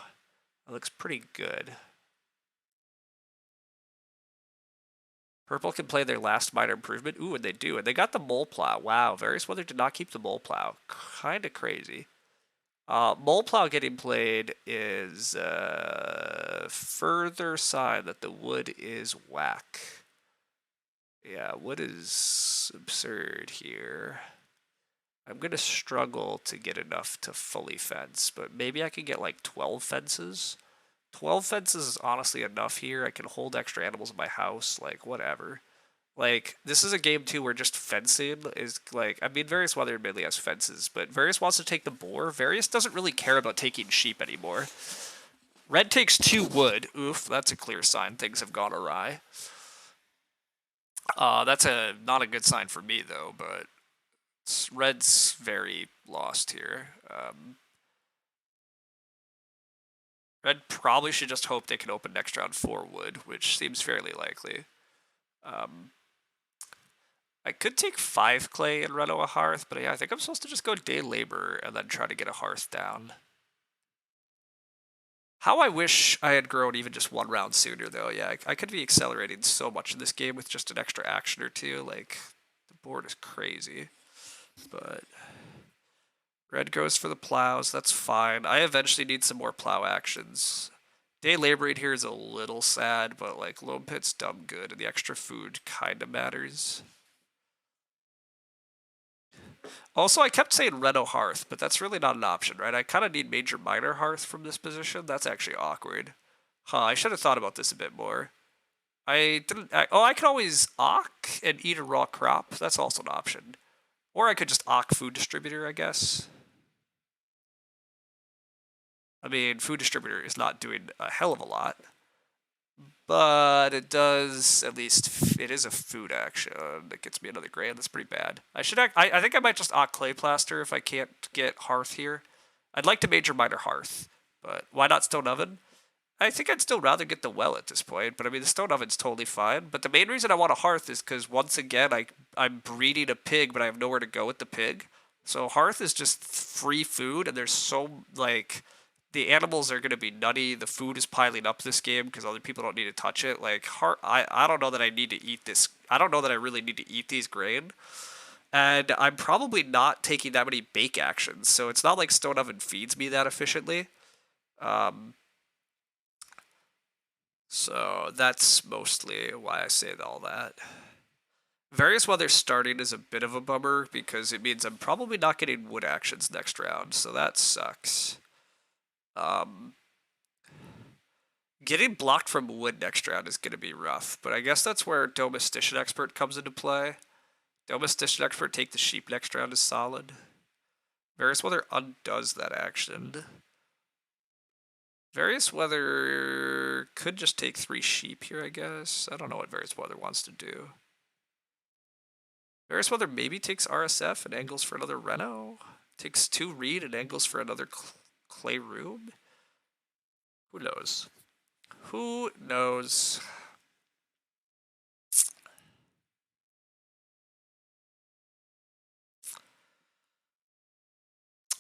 Speaker 1: It looks pretty good. Purple can play their last minor improvement. Ooh, and they do. And they got the mole plow. Wow, Various Weather did not keep the mole plow. Kind of crazy. Mole plow getting played is a further sign that the wood is whack. Yeah, wood is absurd here. I'm going to struggle to get enough to fully fence, but maybe I can get like 12 fences. 12 fences is honestly enough here. I can hold extra animals in my house, like, whatever. Like, this is a game, too, where just fencing is, like... I mean, Various Weather admittedly has fences, but Various wants to take the boar. Various doesn't really care about taking sheep anymore. Red takes 2 wood. Oof, that's a clear sign things have gone awry. That's not a good sign for me, though, but... Red's very lost here. Red probably should just hope they can open next round 4 wood, which seems fairly likely. I could take 5 clay and reno a hearth, but yeah, I think I'm supposed to just go day labor and then try to get a hearth down. How I wish I had grown even just 1 round sooner, though. Yeah, I could be accelerating so much in this game with just an extra action or 2. Like, the board is crazy. But... Red goes for the plows, that's fine. I eventually need some more plow actions. Day laboring here is a little sad, but like Loam Pit's dumb good, and the extra food kinda matters. Also, I kept saying Reno Hearth, but that's really not an option, right? I kinda need Major Minor Hearth from this position. That's actually awkward. Huh, I should have thought about this a bit more. I didn't. Oh, I can always Ock and eat a raw crop. That's also an option. Or I could just Ock food distributor, I guess. I mean, food distributor is not doing a hell of a lot, but it does at least. It is a food action that gets me another grand. That's pretty bad. I should. I think I might just Ock clay plaster if I can't get hearth here. I'd like to major minor hearth, but why not stone oven? I think I'd still rather get the well at this point, but I mean the stone oven's totally fine. But the main reason I want a hearth is because once again I'm breeding a pig, but I have nowhere to go with the pig. So hearth is just free food, and there's so like the animals are gonna be nutty. The food is piling up this game because other people don't need to touch it. Like heart, I don't know that I need to eat this. I don't know that I really need to eat these grain. And I'm probably not taking that many bake actions, so it's not like stone oven feeds me that efficiently. Um, So that's mostly why I say all that. Various weather starting is a bit of a bummer because it means I'm probably not getting wood actions next round, so that sucks. Um, Getting blocked from wood next round is going to be rough, but I guess that's where Domestication Expert comes into play. Domestication Expert take the sheep next round is solid. Various weather undoes that action. Various weather could just take 3 sheep here, I guess. I don't know what various weather wants to do. Various weather maybe takes RSF and angles for another Reno. Takes 2 reed and angles for another clay room. Who knows? Who knows?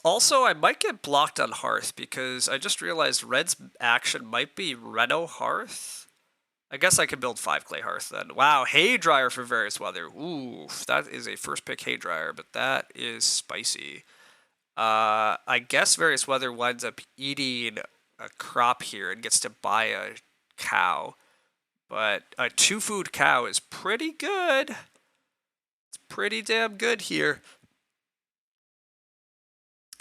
Speaker 1: Also, I might get blocked on Hearth because I just realized Red's action might be Reno Hearth. I guess I could build 5 clay Hearth then. Wow, hay dryer for various weather. Ooh, that is a first pick hay dryer, but that is spicy. I guess various weather winds up eating a crop here and gets to buy a cow. But a 2 food cow is pretty good. It's pretty damn good here.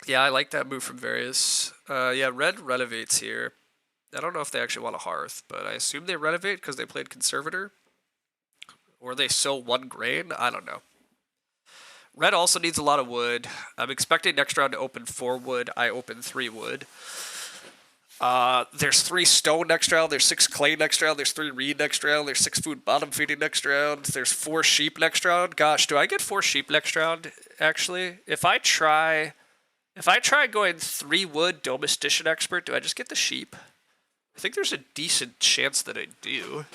Speaker 1: Yeah, I like that move from various. Yeah, red renovates here. I don't know if they actually want a hearth, but I assume they renovate because they played conservator. Or they sow 1 grain. I don't know. Red also needs a lot of wood. I'm expecting next round to open 4 wood. I open 3 wood. There's 3 stone next round. There's 6 clay next round. There's 3 reed next round. There's 6 food bottom feeding next round. There's 4 sheep next round. Gosh, do I get 4 sheep next round? Actually, if I try going 3 wood domestication expert, do I just get the sheep? I think there's a decent chance that I do,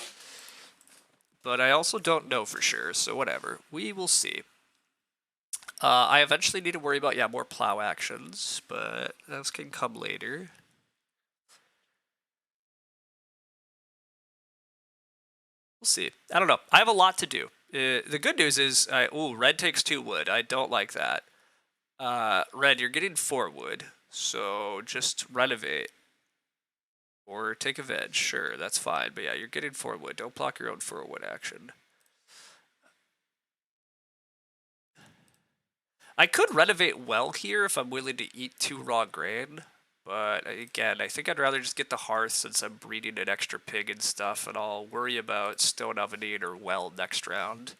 Speaker 1: but I also don't know for sure. So whatever, we will see. I eventually need to worry about more plow actions, but those can come later. We'll see. I don't know. I have a lot to do. The good news is, red takes 2 wood. I don't like that. Red, you're getting 4 wood, so just renovate. Or take a veg, sure, that's fine. But yeah, you're getting 4 wood. Don't block your own 4 wood action. I could renovate well here if I'm willing to eat 2 raw grain. But again, I think I'd rather just get the hearth since I'm breeding an extra pig and stuff, and I'll worry about stone ovening or well next round.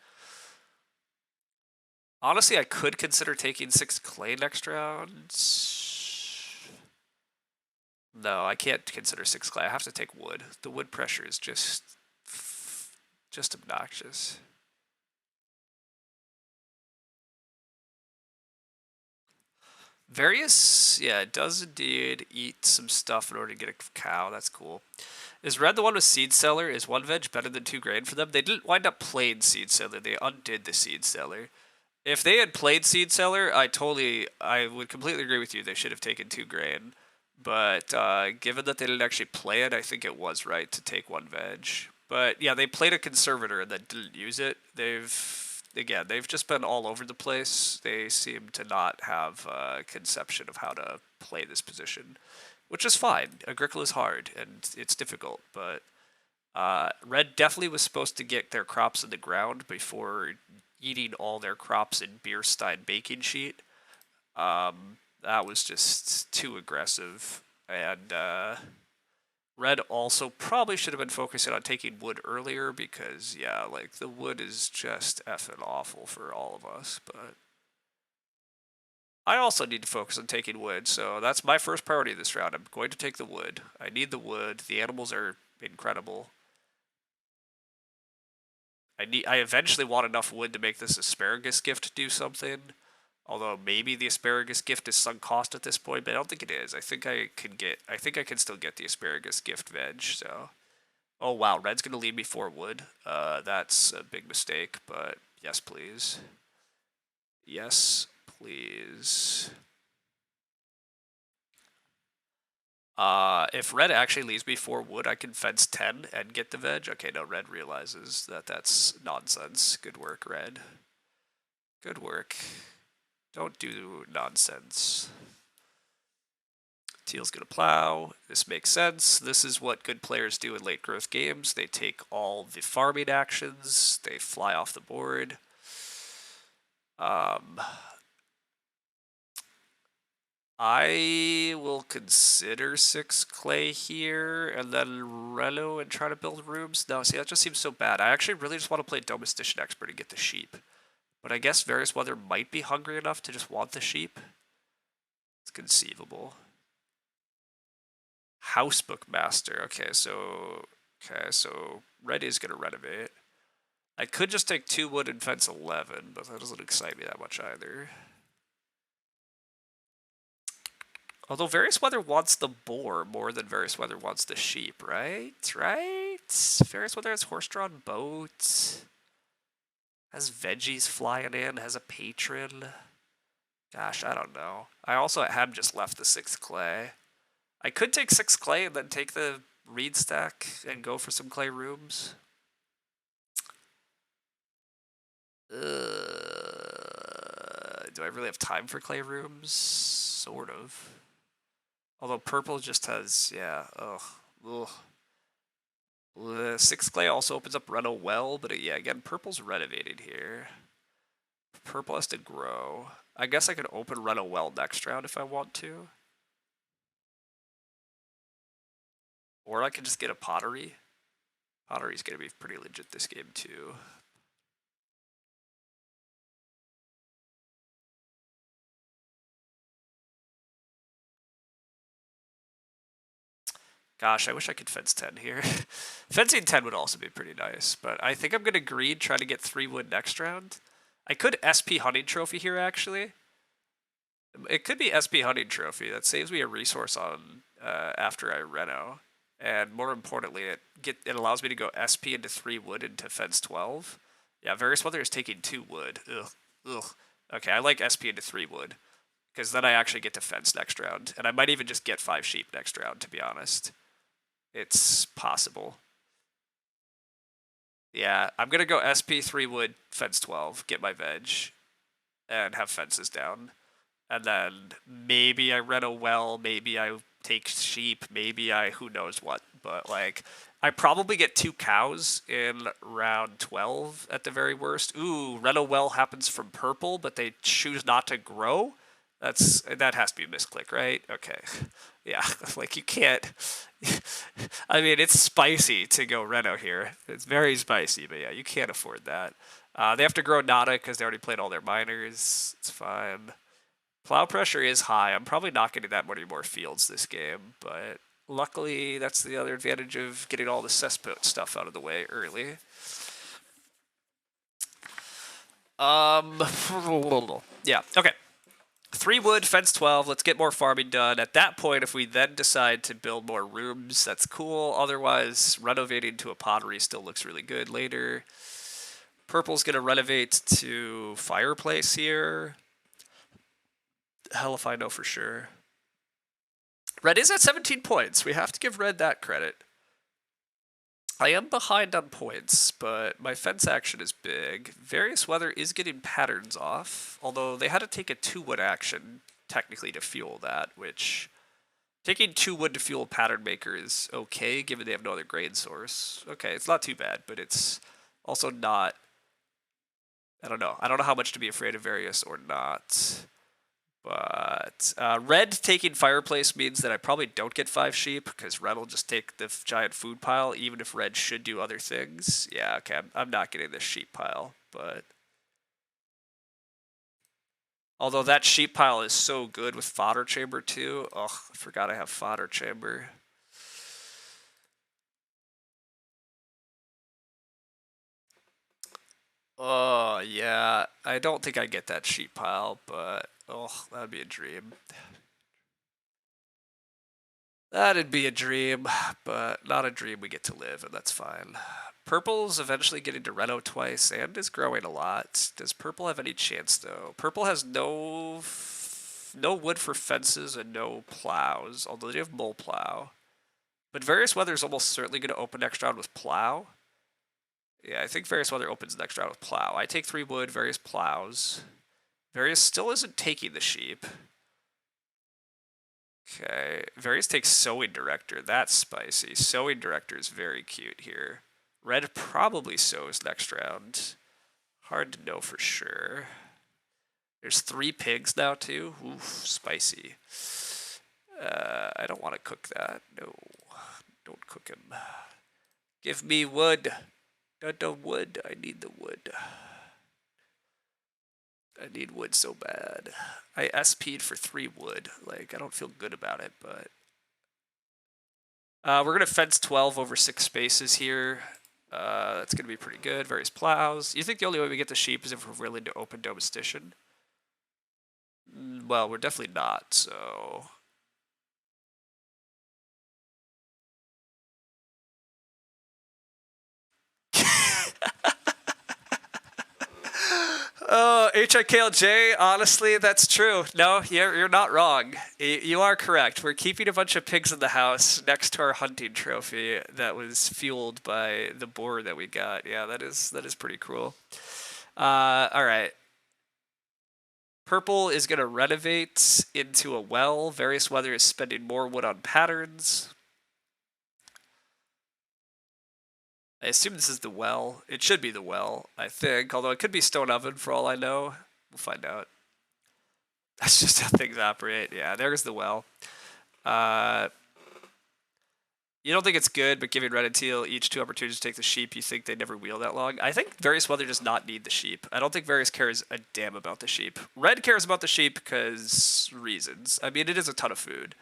Speaker 1: Honestly, I could consider taking 6 clay next round. No, I can't consider 6 clay. I have to take wood. The wood pressure is just obnoxious. Various, yeah, it does indeed eat some stuff in order to get a cow. That's cool. Is red the one with seed seller? Is 1 veg better than 2 grain for them? They didn't wind up playing seed seller. They undid the seed seller. If they had played seed seller, I would completely agree with you. They should have taken 2 grain. But given that they didn't actually play it, I think it was right to take 1 veg. But yeah, they played a conservator and then didn't use it. They've just been all over the place. They seem to not have a conception of how to play this position, which is fine. Agricola is hard and it's difficult, but Red definitely was supposed to get their crops in the ground before eating all their crops in Beerstein baking sheet. That was just too aggressive, and Red also probably should have been focusing on taking wood earlier because, yeah, like, the wood is just effing awful for all of us, but I also need to focus on taking wood, so that's my first priority this round. I'm going to take the wood. I need the wood. The animals are incredible. I eventually want enough wood to make this asparagus gift do something. Although maybe the asparagus gift is sunk cost at this point, but I don't think it is. I think I can still get the asparagus gift veg, so. Oh wow, red's gonna lead me 4 wood. That's a big mistake, but yes please. Yes, please. If red actually leaves me 4 wood, I can fence 10 and get the veg. Okay, no, red realizes that that's nonsense. Good work, red. Good work. Don't do nonsense. Teal's gonna plow. This makes sense. This is what good players do in late growth games. They take all the farming actions. They fly off the board. I will consider 6 clay here and then relo and try to build rooms. No, see, that just seems so bad. I actually really just want to play Domestication Expert and get the sheep. But I guess Various Weather might be hungry enough to just want the sheep. It's conceivable. Housebook Master. Okay, so red is gonna renovate. I could just take 2 wood and fence 11, but that doesn't excite me that much either. Although Various Weather wants the boar more than Various Weather wants the sheep, right? Right? Various Weather has horse-drawn boats. Has veggies flying in, has a patron. Gosh, I don't know. I also have just left the 6 clay. I could take 6 clay and then take the reed stack and go for some clay rooms. Do I really have time for clay rooms? Sort of. Although purple just has, yeah, ugh. The 6 clay also opens up Reno well, but yeah, again, purple's renovated here. Purple has to grow. I guess I could open Reno well next round if I want to. Or I could just get a pottery. Pottery's gonna be pretty legit this game too. Gosh, I wish I could fence 10 here. Fencing 10 would also be pretty nice, but I think I'm going to greed, try to get 3 wood next round. I could SP Hunting Trophy here, actually. It could be SP Hunting Trophy. That saves me a resource on after I reno. And more importantly, it allows me to go SP into 3 wood into fence 12. Yeah, Various Weather is taking 2 wood. Ugh. Okay, I like SP into 3 wood. Because then I actually get to fence next round. And I might even just get 5 sheep next round, to be honest. It's possible. Yeah, I'm gonna go SP 3 wood, fence 12, get my veg, and have fences down. And then maybe I rent a well, maybe I take sheep, maybe I who knows what. But like I probably get 2 cows in round 12 at the very worst. Ooh, rent a well happens from purple, but they choose not to grow. That has to be a misclick, right? Okay. Yeah, like you can't. I mean, it's spicy to go reno here. It's very spicy, but yeah, you can't afford that. They have to grow nada because they already played all their miners. It's fine. Plow pressure is high. I'm probably not getting that many more fields this game, but luckily that's the other advantage of getting all the cesspit stuff out of the way early. Yeah, okay. 3 wood, fence 12, let's get more farming done. At that point, if we then decide to build more rooms, that's cool. Otherwise, renovating to a pottery still looks really good later. Purple's going to renovate to fireplace here. Hell if I know for sure. Red is at 17 points. We have to give red that credit. I am behind on points, but my fence action is big. Various Weather is getting patterns off, although they had to take a 2 wood action, technically, to fuel that, which... Taking 2 wood to fuel Pattern Maker is okay, given they have no other grain source. Okay, it's not too bad, but it's also not... I don't know. I don't know how much to be afraid of Various or not. But red taking fireplace means that I probably don't get 5 sheep, because red will just take the giant food pile, even if red should do other things. Yeah, okay, I'm not getting this sheep pile, but... Although that sheep pile is so good with fodder chamber too. Ugh, I forgot I have fodder chamber. Oh, yeah. I don't think I get that sheep pile, but oh, that'd be a dream. That'd be a dream, but not a dream we get to live, and that's fine. Purple's eventually getting to Reno twice and is growing a lot. Does purple have any chance, though? Purple has no wood for fences and no plows, although they have mole plow. But various weather is almost certainly going to open next round with plow. Yeah, I think various weather opens next round with plow. I take 3 wood, various plows. Various still isn't taking the sheep. Okay, various takes sowing director. That's spicy. Sowing director is very cute here. Red probably sows next round. Hard to know for sure. There's 3 pigs now too. Oof, spicy. I don't want to cook that. No, don't cook him. Give me wood. Not the wood. I need the wood. I need wood so bad. I SP'd for 3 wood. Like, I don't feel good about it, but... we're going to fence 12 over 6 spaces here. That's going to be pretty good. Various plows. You think the only way we get the sheep is if we're willing to open domestication? Well, we're definitely not, so... Oh, HIKLJ, honestly, that's true. No, you're not wrong. You are correct. We're keeping a bunch of pigs in the house next to our hunting trophy that was fueled by the boar that we got. Yeah, that is pretty cool. All right. Purple is going to renovate into a well. Various weather is spending more wood on patterns. I assume this is the well. It should be the well, I think. Although it could be stone oven for all I know. We'll find out. That's just how things operate. Yeah, there's the well. You don't think it's good, but giving red and teal each 2 opportunities to take the sheep, you think they never wheel that long? I think Various Weather does not need the sheep. I don't think Various cares a damn about the sheep. Red cares about the sheep because reasons. I mean, it is a ton of food.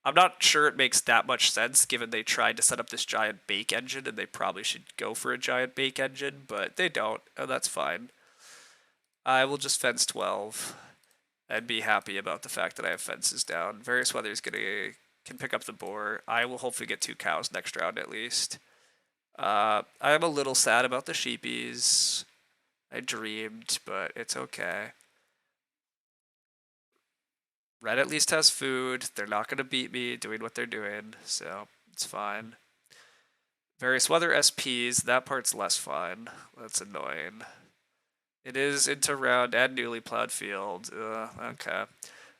Speaker 1: I'm not sure it makes that much sense, given they tried to set up this giant bake engine, and they probably should go for a giant bake engine, but they don't, and that's fine. I will just fence 12 and be happy about the fact that I have fences down. Various Weather is can pick up the boar. I will hopefully get 2 cows next round at least. I'm a little sad about the sheepies. I dreamed, but it's okay. Red at least has food. They're not going to beat me doing what they're doing, so it's fine. Various weather SPs, that part's less fine. That's annoying. It is into round and newly plowed field. Okay.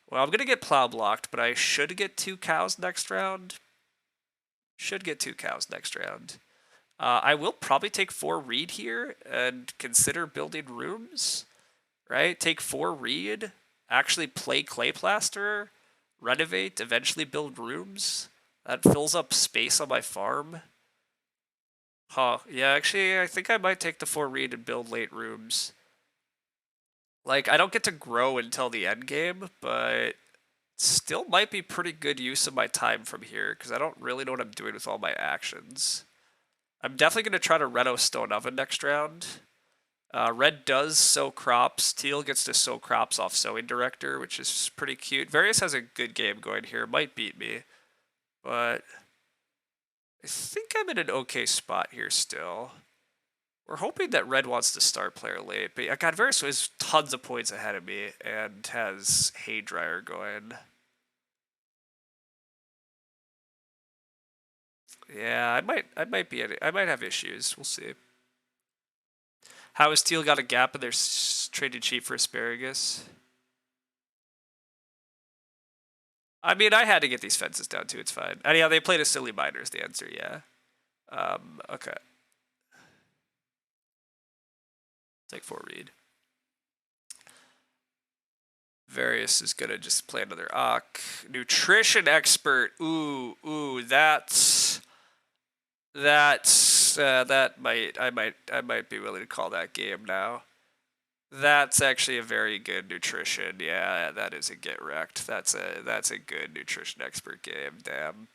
Speaker 1: Well, I'm going to get plow blocked, but I should get 2 cows next round. Should get 2 cows next round. I will probably take 4 reed here and consider building rooms. Right? Take 4 reed, actually play clay plaster, renovate, eventually build rooms. That fills up space on my farm. Huh. Yeah, actually, I think I might take the 4 reed and build late rooms. Like, I don't get to grow until the end game, but still might be pretty good use of my time from here, because I don't really know what I'm doing with all my actions. I'm definitely going to try to reno stone oven next round. Red does sow crops. Teal gets to sow crops off sowing director, which is pretty cute. Various has a good game going here. Might beat me, but I think I'm in an okay spot here still. We're hoping that Red wants to start player late, but God, Various is tons of points ahead of me and has hay dryer going. Yeah, I might have issues. We'll see. How has Teal got a gap in their traded sheep for asparagus? I mean, I had to get these fences down too. It's fine. Anyhow, they played a silly miner is the answer. Yeah. Okay. Take 4 read. Various Various is gonna just play another Ock. Nutrition expert. Ooh, that I might be willing to call that game now. That's actually a very good nutrition. Yeah, that is a get wrecked. That's a good nutrition expert game. Damn.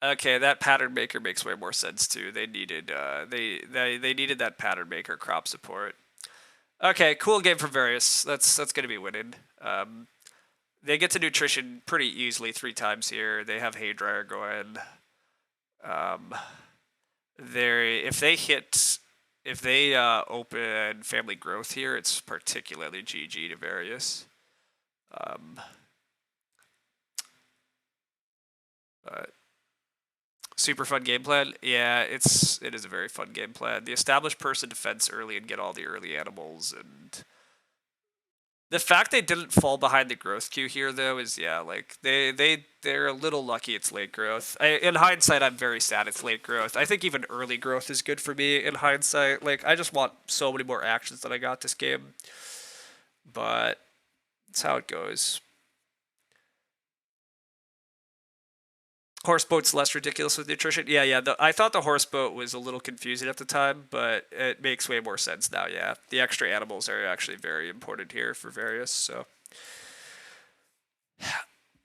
Speaker 1: Okay, that pattern maker makes way more sense too. They needed they needed that pattern maker crop support. Okay, cool game for Various. That's gonna be winning. They get to nutrition pretty easily 3 times here. They have Haydryer going. If they open family growth here, it's particularly GG to Various. But super fun game plan. Yeah, it is a very fun game plan. The established person defense early and get all the early animals, and the fact they didn't fall behind the growth queue here though is like they're a little lucky it's late growth. In hindsight, I'm very sad it's late growth. I think even early growth is good for me in hindsight. Like I just want so many more actions than I got this game, but that's how it goes. Horse boat's less ridiculous with nutrition. Yeah. I thought the horse boat was a little confusing at the time, but it makes way more sense now. Yeah, the extra animals are actually very important here for Various. So,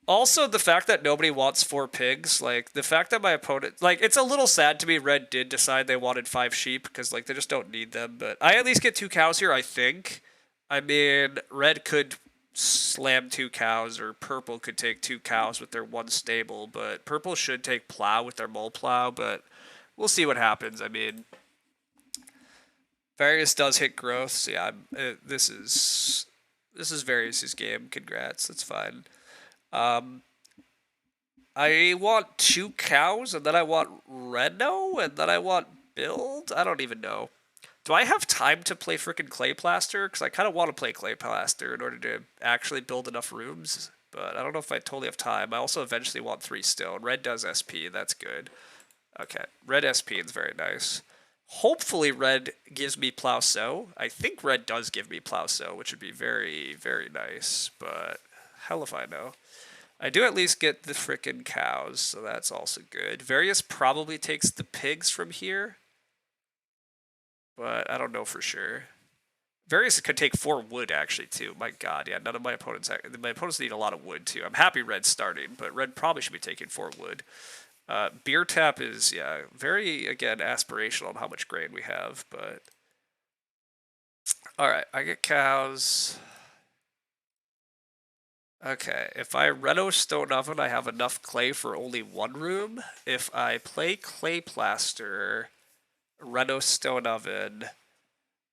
Speaker 1: also the fact that nobody wants 4 pigs, like the fact that my opponent, like it's a little sad to me. Red did decide they wanted 5 sheep because like they just don't need them. But I at least get 2 cows here. I think. I mean, red could slam 2 cows, or purple could take 2 cows with their 1 stable, but purple should take plow with their mole plow, but we'll see what happens. I mean, Various does hit growth, so yeah, this is Various's game. Congrats, that's fine. I want 2 cows, and then I want Reno, and then I want build? I don't even know. Do I have time to play freaking Clay Plaster? Because I kind of want to play Clay Plaster in order to actually build enough rooms, but I don't know if I totally have time. I also eventually want 3 stone. Red does SP, that's good. Okay, red SP is very nice. Hopefully red gives me Plow Sow. I think red does give me Plow Sow, which would be very, very nice, but hell if I know. I do at least get the frickin' cows, so that's also good. Various probably takes the pigs from here, but I don't know for sure. Various could take 4 wood, actually, too. My god, yeah, none of my opponents... My opponents need a lot of wood, too. I'm happy red's starting, but red probably should be taking 4 wood. Beer tap is, yeah, very, again, aspirational on how much grain we have, but... Alright, I get cows. Okay, if I Reno Stone Oven, I have enough clay for only 1 room. If I play Clay Plaster, Reno Stone Oven,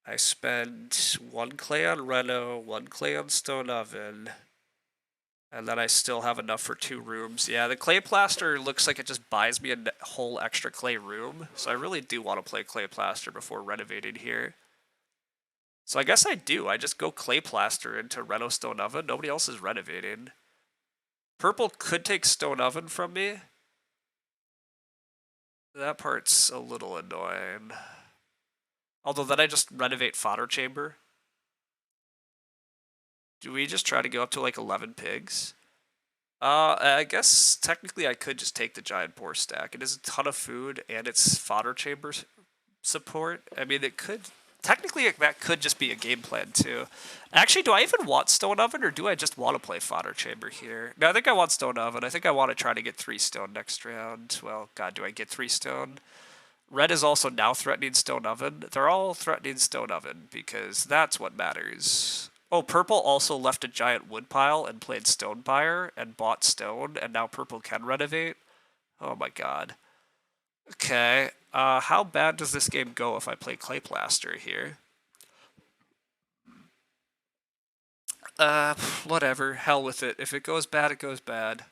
Speaker 1: I spend 1 clay on Reno, 1 clay on Stone Oven, and then I still have enough for 2 rooms. Yeah, the Clay Plaster looks like it just buys me a whole extra clay room, so I really do want to play Clay Plaster before renovating here. So I guess I do. I just go Clay Plaster into Reno Stone Oven. Nobody else is renovating. Purple could take Stone Oven from me. That part's a little annoying. Although then I just renovate Fodder Chamber. Do we just try to go up to like 11 pigs? I guess technically I could just take the giant boar stack. It is a ton of food and it's Fodder Chamber support. I mean, it could... Technically, that could just be a game plan, too. Actually, do I even want Stone Oven, or do I just want to play Fodder Chamber here? No, I think I want Stone Oven. I think I want to try to get 3 stone next round. Well, god, do I get 3 stone? Red is also now threatening Stone Oven. They're all threatening Stone Oven, because that's what matters. Oh, purple also left a giant wood pile and played Stonepire and bought stone, and now purple can renovate? Oh my god. Okay, how bad does this game go if I play Clay Plaster here? Whatever. Hell with it. If it goes bad, it goes bad.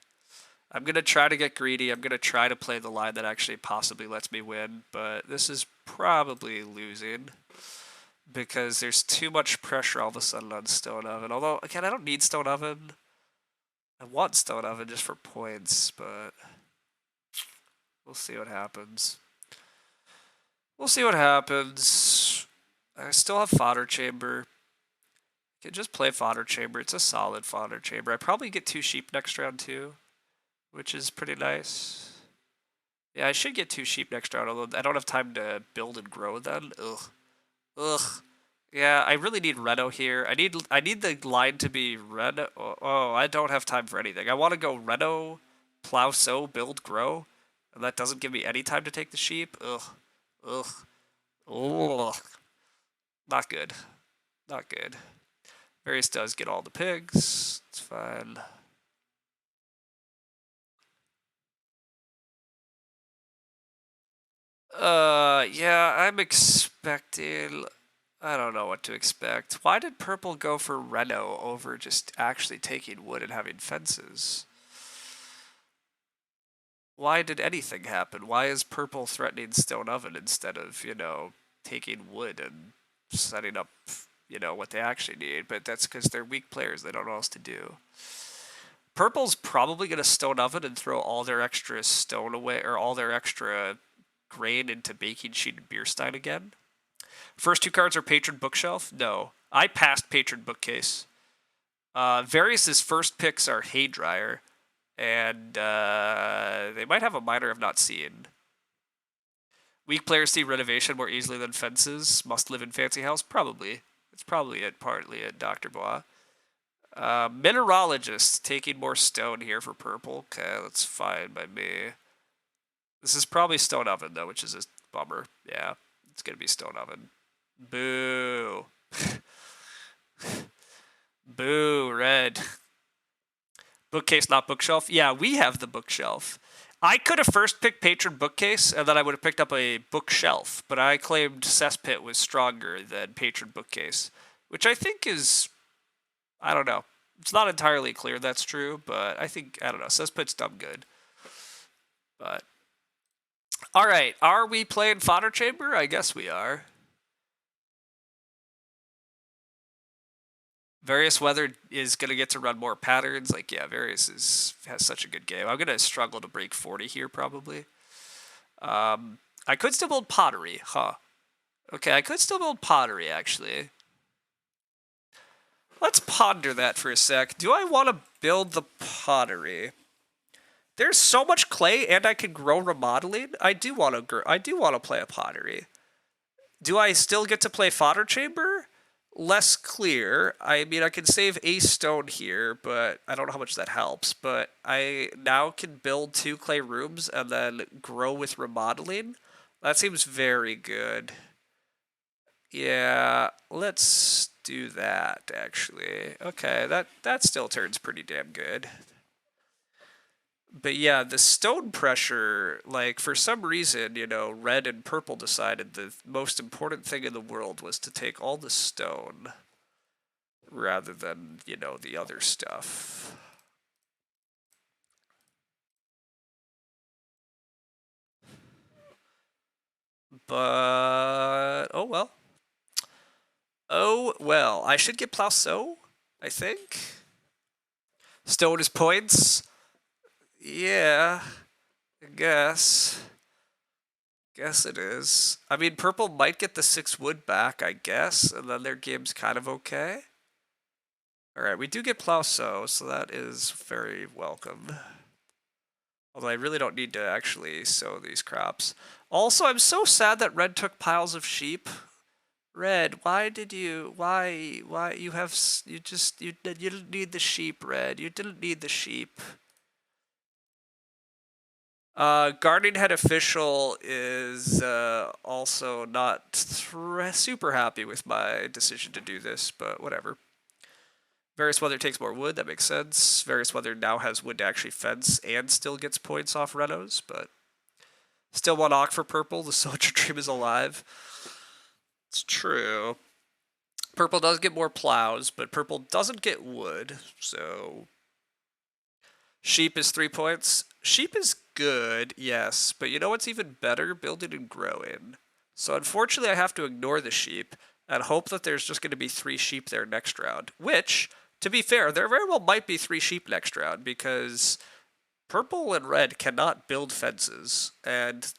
Speaker 1: I'm going to try to get greedy. I'm going to try to play the line that actually possibly lets me win, but this is probably losing because there's too much pressure all of a sudden on Stone Oven. Although, again, I don't need Stone Oven. I want Stone Oven just for points, but we'll see what happens. We'll see what happens. I still have Fodder Chamber. Could just play fodder chamber. It's a solid fodder chamber. I probably get 2 sheep next round too, which is pretty nice. Yeah, I should get 2 sheep next round, although I don't have time to build and grow then. Ugh. Ugh. Yeah, I really need Reno here. I need the line to be Reno. Oh, I don't have time for anything. I want to go Reno, plow, sow, build, grow, and that doesn't give me any time to take the sheep. Ugh. Ugh. Ugh. Not good. Not good. Various does get all the pigs. It's fine. Yeah, I'm expecting... I don't know what to expect. Why did purple go for Reno over just actually taking wood and having fences? Why did anything happen? Why is purple threatening stone oven instead of, taking wood and setting up, what they actually need? But that's because they're weak players. They don't know what else to do. Purple's probably going to stone oven and throw all their extra stone away, or all their extra grain into baking sheet and beer stein again. First 2 cards are Patron Bookshelf. No, I passed Patron Bookcase. Various's first picks are Hay Dryer, and they might have a minor I've not seen. Weak players see renovation more easily than fences. Must live in fancy house? Probably. It's probably partly at Dr. Bois. Mineralogist, taking more stone here for purple. Okay, that's fine by me. This is probably stone oven, though, which is a bummer. Yeah, it's going to be stone oven. Boo. Boo, red. Bookcase, not bookshelf. Yeah, we have the bookshelf. I could have first picked Patron Bookcase, and then I would have picked up a bookshelf, but I claimed Cesspit was stronger than Patron Bookcase, which I think is... I don't know. It's not entirely clear that's true, but I don't know, Cesspit's dumb good. But... Alright, are we playing Fodder Chamber? I guess we are. Various Weather is going to get to run more patterns. Like, yeah, Various has such a good game. I'm going to struggle to break 40 here, probably. I could still build Pottery, huh? Okay, I could still build Pottery, actually. Let's ponder that for a sec. Do I want to build the Pottery? There's so much clay, and I can grow remodeling. I do want to play a Pottery. Do I still get to play Fodder Chamber? Less clear. I mean, I can save a stone here, but I don't know how much that helps. But I now can build 2 clay rooms and then grow with remodeling. That seems very good. Yeah, let's do that, actually. Okay, that still turns pretty damn good. But yeah, the stone pressure, like, for some reason, red and purple decided the most important thing in the world was to take all the stone rather than, the other stuff. But, oh well. Oh well, I should get plow sow, I think. Stone is points. Yeah, I guess. Guess it is. I mean, purple might get the 6 wood back, I guess, and then their game's kind of okay. Alright, we do get plow sow, so that is very welcome. Although I really don't need to actually sow these crops. Also, I'm so sad that red took piles of sheep. Red, why you didn't need the sheep, Red. You didn't need the sheep. Gardening Head Official is also not super happy with my decision to do this, but whatever. Various Weather takes more wood, that makes sense. Various Weather now has wood to actually fence and still gets points off Renos, but still 1 Ock for purple. The Soldier Dream is alive. It's true. Purple does get more plows, but purple doesn't get wood, so... Sheep is 3 points. Sheep is good, yes, but you know what's even better? Building and growing. So unfortunately I have to ignore the sheep and hope that there's just going to be 3 sheep there next round, which, to be fair, there very well might be 3 sheep next round because purple and red cannot build fences, and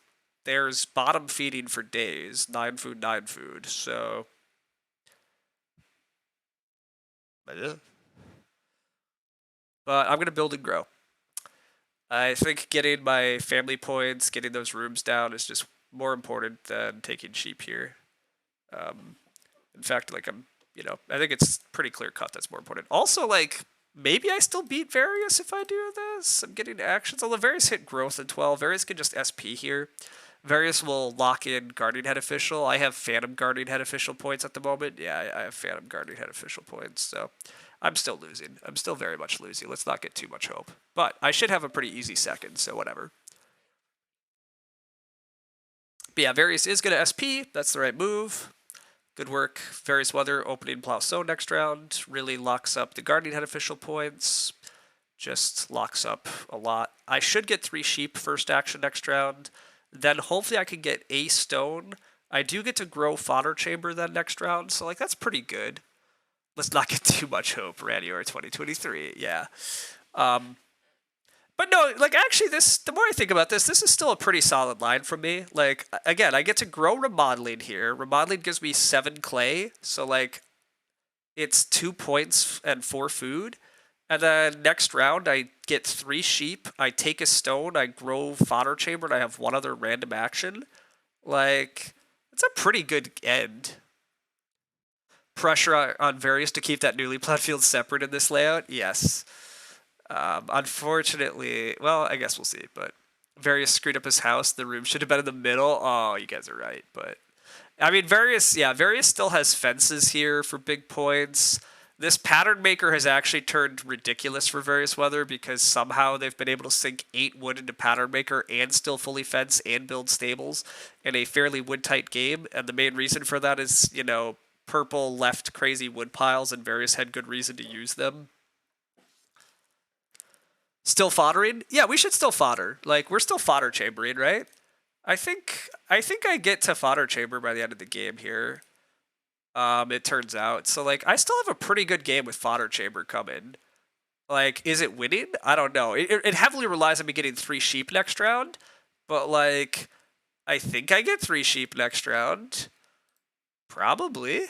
Speaker 1: there's bottom feeding for days, 9 food, 9 food, so... But I'm going to build and grow. I think getting my family points, getting those rooms down is just more important than taking sheep here. In fact, like I think it's pretty clear cut that's more important. Also, like maybe I still beat Various if I do this. I'm getting actions. Although Various hit growth in 12, Various can just SP here. Various will lock in Guardian Head Official. I have Phantom Guardian Head Official points at the moment. Yeah, I have Phantom Guardian Head Official points. So I'm still losing. I'm still very much losing. Let's not get too much hope. But I should have a pretty easy second, so whatever. But yeah, Various is going to SP. That's the right move. Good work. Various Weather opening Plow Sow next round. Really locks up the Guardian Head Official points. Just locks up a lot. I should get 3 sheep first action next round. Then hopefully I can get a stone. I do get to grow Fodder Chamber then next round, so like that's pretty good. Let's not get too much hope, January 2023. Yeah. But no, like actually the more I think about this is still a pretty solid line from me. Like again, I get to grow Remodeling here. Remodeling gives me 7 clay, so like it's 2 points and 4 food. And then next round, I get 3 sheep, I take a stone, I grow Fodder Chamber, and I have 1 other random action. Like, it's a pretty good end. Pressure on Various to keep that newly plowed field separate in this layout? Yes. Unfortunately, well, I guess we'll see, but Various screwed up his house. The room should have been in the middle. Oh, you guys are right, but... I mean, Various still has fences here for big points. This Pattern Maker has actually turned ridiculous for Various Weather because somehow they've been able to sink 8 wood into Pattern Maker and still fully fence and build stables in a fairly wood-tight game. And the main reason for that is, Purple left crazy wood piles and Various had good reason to use them. Still foddering? Yeah, we should still fodder. Like, we're still fodder chambering, right? I think I get to Fodder Chamber by the end of the game here. It turns out. So, like, I still have a pretty good game with Fodder Chamber coming. Like, is it winning? I don't know. It heavily relies on me getting 3 sheep next round. But, like, I think I get 3 sheep next round. Probably.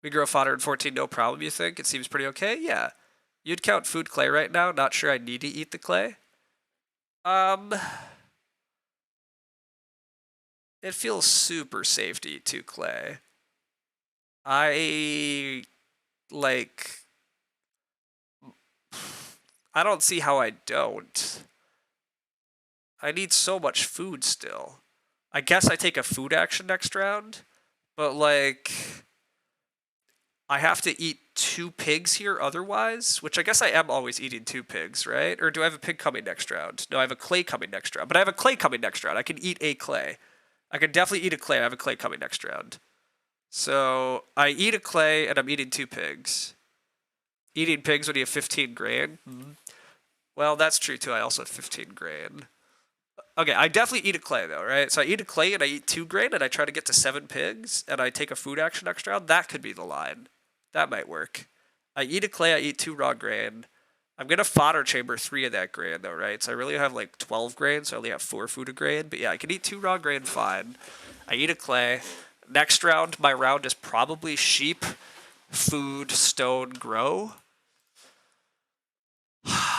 Speaker 1: We grow fodder in 14, no problem, you think? It seems pretty okay? Yeah. You'd count food clay right now. Not sure I need to eat the clay. It feels super safe to eat 2 clay. I don't see how I don't. I need so much food still. I guess I take a food action next round, but like I have to eat 2 pigs here otherwise, which I guess I am always eating 2 pigs, right? Or do I have a pig coming next round? No, I have a clay coming next round, but I have a clay coming next round. I can eat a clay. I can definitely eat a clay. I have a clay coming next round. So I eat a clay and I'm eating 2 pigs. Eating pigs when you have 15 grain? Mm-hmm. Well, that's true too. I also have 15 grain. Okay, I definitely eat a clay though, right? So I eat a clay and I eat 2 grain and I try to get to 7 pigs and I take a food action next round. That could be the line. That might work. I eat a clay, I eat 2 raw grain. I'm going to fodder chamber 3 of that grain though, right? So I really have like 12 grain, so I only have 4 food of grain. But yeah, I can eat 2 raw grain fine. I eat a clay. Next round, my round is probably sheep, food, stone, grow.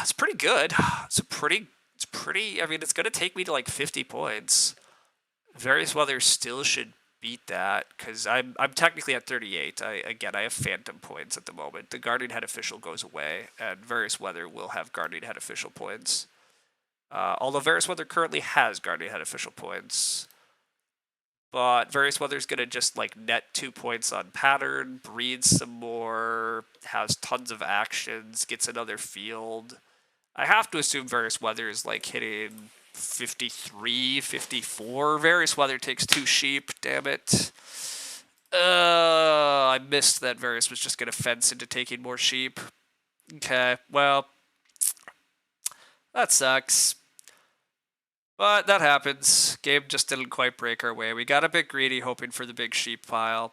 Speaker 1: It's pretty good. It's pretty, I mean, it's going to take me to like 50 points. Various Weather still should beat that because I'm technically at 38. I have phantom points at the moment. The Guardian Head Official goes away, and Various Weather will have Guardian Head Official points. Although Various Weather currently has Guardian Head Official points. But Various Weather's going to just like net 2 points on pattern, breeds some more, has tons of actions, gets another field. I have to assume Various Weather is like hitting 53, 54. Various Weather takes 2 sheep, damn it. I missed that Various was just going to fence into taking more sheep. Okay, well, that sucks. But that happens. Game just didn't quite break our way. We got a bit greedy hoping for the big sheep pile.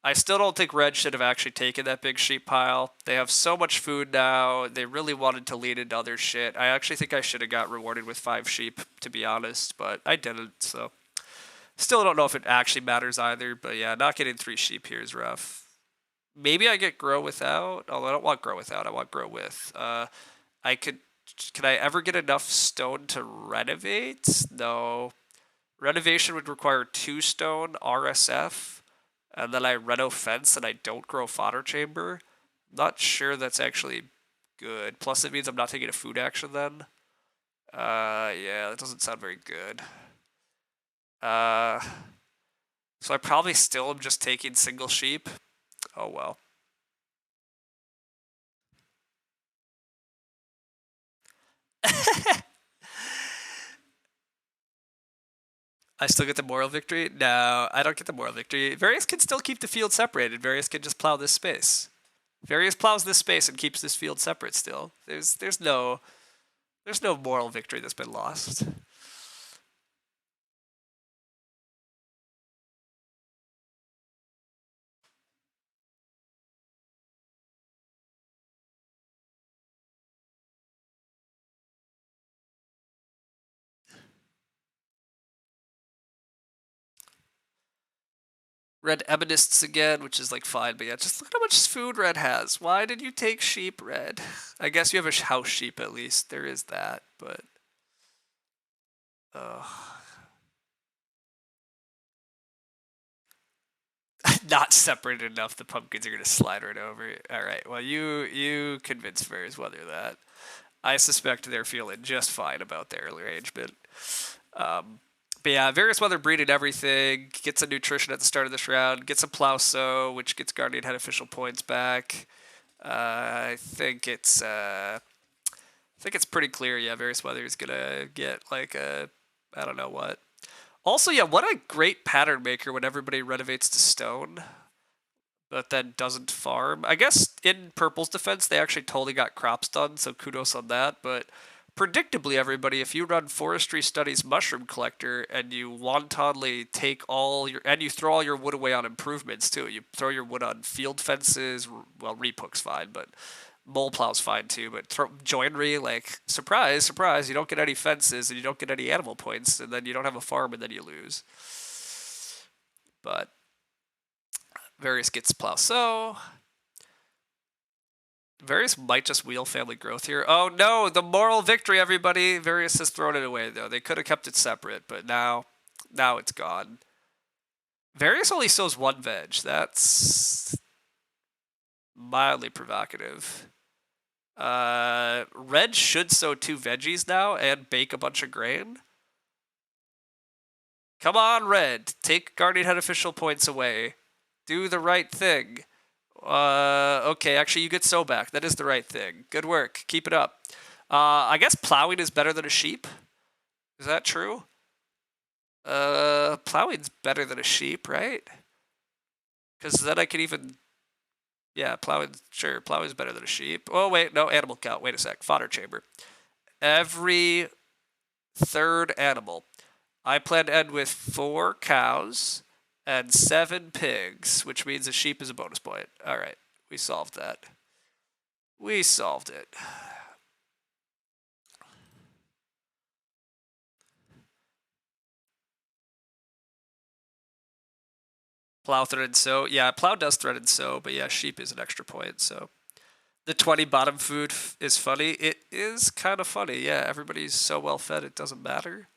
Speaker 1: I still don't think Red should have actually taken that big sheep pile. They have so much food now. They really wanted to lean into other shit. I actually think I should have got rewarded with 5 sheep, to be honest, but I didn't, so. Still don't know if it actually matters either, but yeah, not getting 3 sheep here is rough. Maybe I get grow without. Oh, I don't want grow without. I want grow with. I could. Can I ever get enough stone to renovate? No. Renovation would require 2 stone RSF, and then I reno fence and I don't grow fodder chamber. I'm not sure that's actually good. Plus, it means I'm not taking a food action then. Yeah, that doesn't sound very good. So I probably still am just taking single sheep. Oh well. I still get the moral victory? No, I don't get the moral victory. Various can still keep the field separated. Various can just plow this space. Various plows this space and keeps this field separate still. There's no moral victory that's been lost. Red Ebonists again, which is like fine, but yeah, just look at how much food Red has. Why did you take sheep, Red? I guess you have a house sheep at least. There is that, but not separated enough. The pumpkins are gonna slide right over. All right. Well, you convinced Various Weather that. I suspect they're feeling just fine about their early arrangement. But yeah, Various Weather breeding everything, gets a nutrition at the start of this round, gets a plow sow, which gets Guardian Head official points back. I think it's pretty clear. Yeah, Various Weather is gonna get like a, I don't know what. Also, yeah, what a great pattern maker when everybody renovates to stone, but then doesn't farm. I guess in Purple's defense, they actually totally got crops done, so kudos on that. But predictably, everybody, if you run Forestry Studies Mushroom Collector and you wantonly take all your, and you throw all your wood away on improvements too. You throw your wood on field fences. Well, repook's fine, but mole plow's fine too. But joinery, like surprise, surprise, you don't get any fences and you don't get any animal points, and then you don't have a farm, and then you lose. But Various gets plow so. Various might just wheel family growth here. Oh no, the moral victory, everybody. Various has thrown it away though. They could have kept it separate, but now it's gone. Various only sows 1 veg. That's mildly provocative. Red should sow 2 veggies now and bake a bunch of grain. Come on, Red. Take Guardian Head official points away. Do the right thing. Okay, actually, you get sow back. That is the right thing. Good work. Keep it up. I guess plowing is better than a sheep. Is that true? Plowing's better than a sheep, right? Because then I can even, yeah, plowing. Sure, plowing's better than a sheep. Oh wait, no, animal count. Wait a sec. Fodder chamber. Every 3rd animal. I plan to end with 4 cows and 7 pigs, which means a sheep is a bonus point. All right, we solved that. We solved it. Plow, thread, and sow. Yeah, plow does thread and sow, but yeah, sheep is an extra point. So the 20 bottom food is funny. It is kind of funny. Yeah, everybody's so well fed it doesn't matter.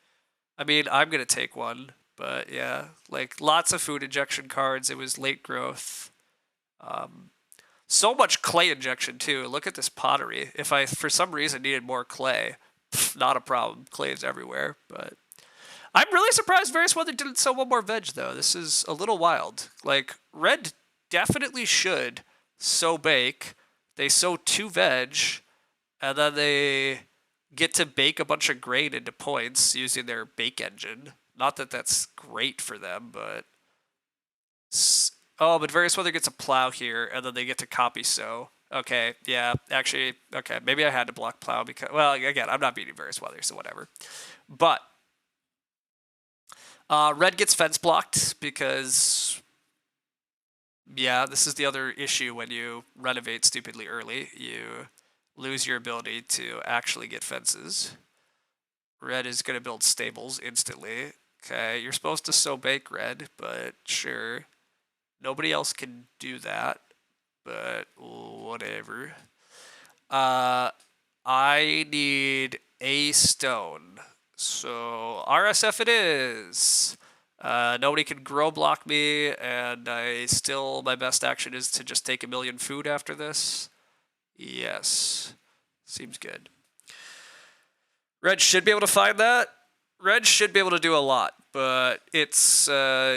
Speaker 1: I mean, I'm gonna take one, but yeah, like lots of food injection cards. It was late growth. So much clay injection too. Look at this pottery. If I for some reason needed more clay, not a problem. Clay is everywhere, but I'm really surprised Various Weather didn't sell 1 more veg though. This is a little wild. Like Red definitely should sow bake. They sow 2 veg, and then they get to bake a bunch of grain into points using their bake engine. Not that that's great for them, but oh, but Various Weather gets a plow here, and then they get to copy sow. Okay, yeah, actually, okay, maybe I had to block plow because, well, again, I'm not beating Various Weather, so whatever. But Red gets fence blocked because, yeah, this is the other issue when you renovate stupidly early. You lose your ability to actually get fences. Red is going to build stables instantly. Okay, you're supposed to sow bake Red, but sure. Nobody else can do that. but whatever. I need a stone. So RSF it is. Nobody can grow block me, and my best action is to just take 1,000,000 food after this. Yes. Seems good. Red should be able to find that. Red should be able to do a lot, but it's whatever.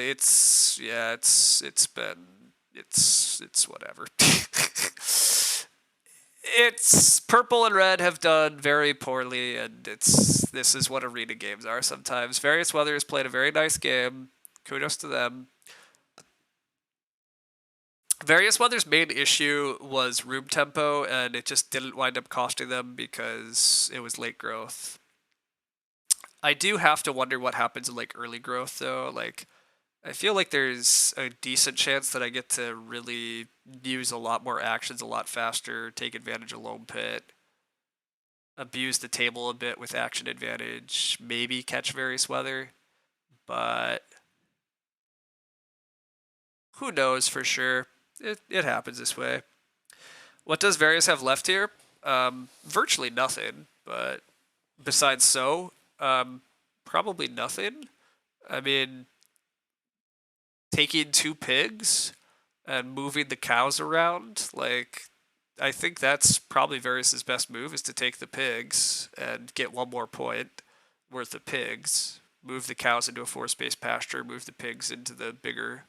Speaker 1: It's purple and red have done very poorly, and this is what arena games are sometimes. Various Weathers played a very nice game. Kudos to them. Various Weather's main issue was room tempo, and it just didn't wind up costing them because it was late growth. I do have to wonder what happens in like early growth though. Like, I feel like there's a decent chance that I get to really use a lot more actions a lot faster, take advantage of Loam Pit, abuse the table a bit with action advantage, maybe catch Various Weather, but who knows for sure. It happens this way. What does Various have left here? Virtually nothing, but besides probably nothing. I mean, taking 2 pigs and moving the cows around, like, I think that's probably Varys's best move is to take the pigs and get 1 more point worth of pigs, move the cows into a 4-space pasture, move the pigs into the bigger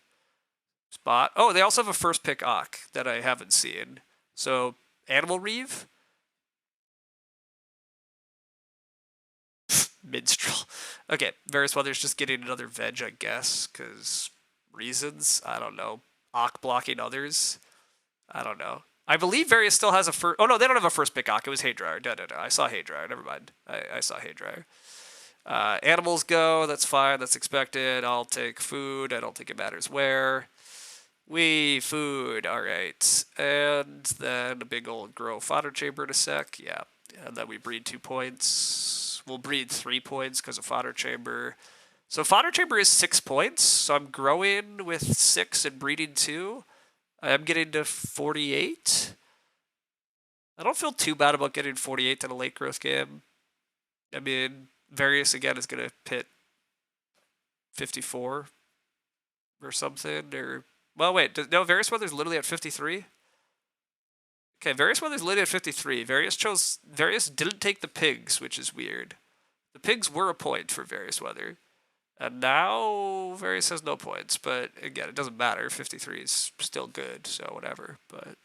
Speaker 1: spot. Oh, they also have a first pick Ock that I haven't seen. So, Animal Reeve? Minstrel. Okay, Varys Weather's just getting another veg, I guess, because reasons? I don't know. Ock blocking others? I don't know. I believe Varys still has a first... Oh, no, they don't have a first pick Ock. It was Haydryer. No. I saw Haydryer. Never mind. I saw Haydryer. Animals go. That's fine. That's expected. I'll take food. I don't think it matters where. Food. All right. And then a big old grow fodder chamber in a sec. Yeah. And then we breed 2 points. We'll breed 3 points because of fodder chamber. So fodder chamber is 6 points. So I'm growing with 6 and breeding 2. I am getting to 48. I don't feel too bad about getting 48 in a late growth game. I mean, Various again is going to pit 54 or something. Well, wait. No, Various Weather's literally at 53. Okay, Various Weather's literally at 53. Various didn't take the pigs, which is weird. The pigs were a point for Various Weather. And now Various has no points, but again, it doesn't matter. 53 is still good, so whatever. But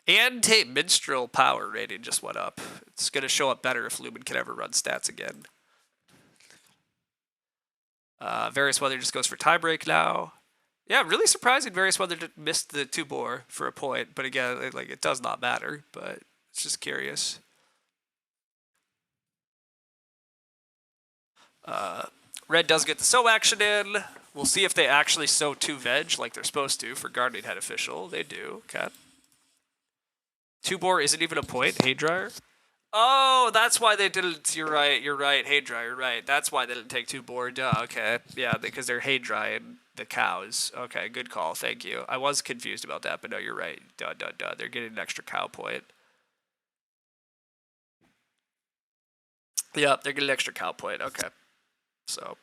Speaker 1: and Tate Minstrel power rating just went up. It's going to show up better if Lumen can ever run stats again. Various Weather just goes for tiebreak now. Yeah, really surprising Various Weather missed the 2 boar for a point, but again, it does not matter, but it's just curious. Red does get the sow action in. We'll see if they actually sow 2 veg like they're supposed to for Guardian Head Official. They do. Okay. 2 boar isn't even a point. Haydryer. Oh, that's why they didn't. You're right. Haydryer, you're right. That's why they didn't take 2 boar. Duh. Okay. Yeah, because they're Haydrying the cows. Okay, good call. Thank you. I was confused about that, but no, you're right. Duh. They're getting an extra cow point. Yeah, they're getting an extra cow point. Okay. So.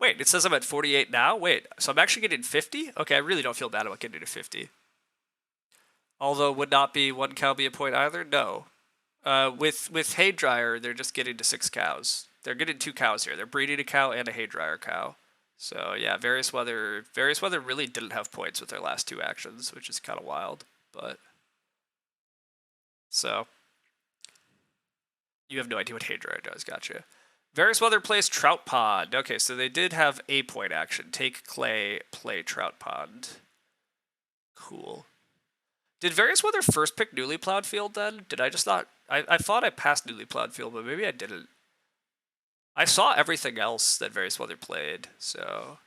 Speaker 1: Wait, it says I'm at 48 now? Wait, so I'm actually getting 50? Okay, I really don't feel bad about getting to 50. Although, would not be 1 cow be a point either? No. With Haydryer, they're just getting to 6 cows. They're getting 2 cows here. They're breeding a cow and a Haydryer cow. So, yeah, Various Weather really didn't have points with their last 2 actions, which is kind of wild. But, so, you have no idea what Haydryer does. Gotcha. Various Weather plays Trout Pond. Okay, so they did have a point action. Take clay, play Trout Pond. Cool. Did Various Weather first pick Newly Plowed Field then? Did I just not... I thought I passed Newly Plowed Field, but maybe I didn't. I saw everything else that Various Weather played, so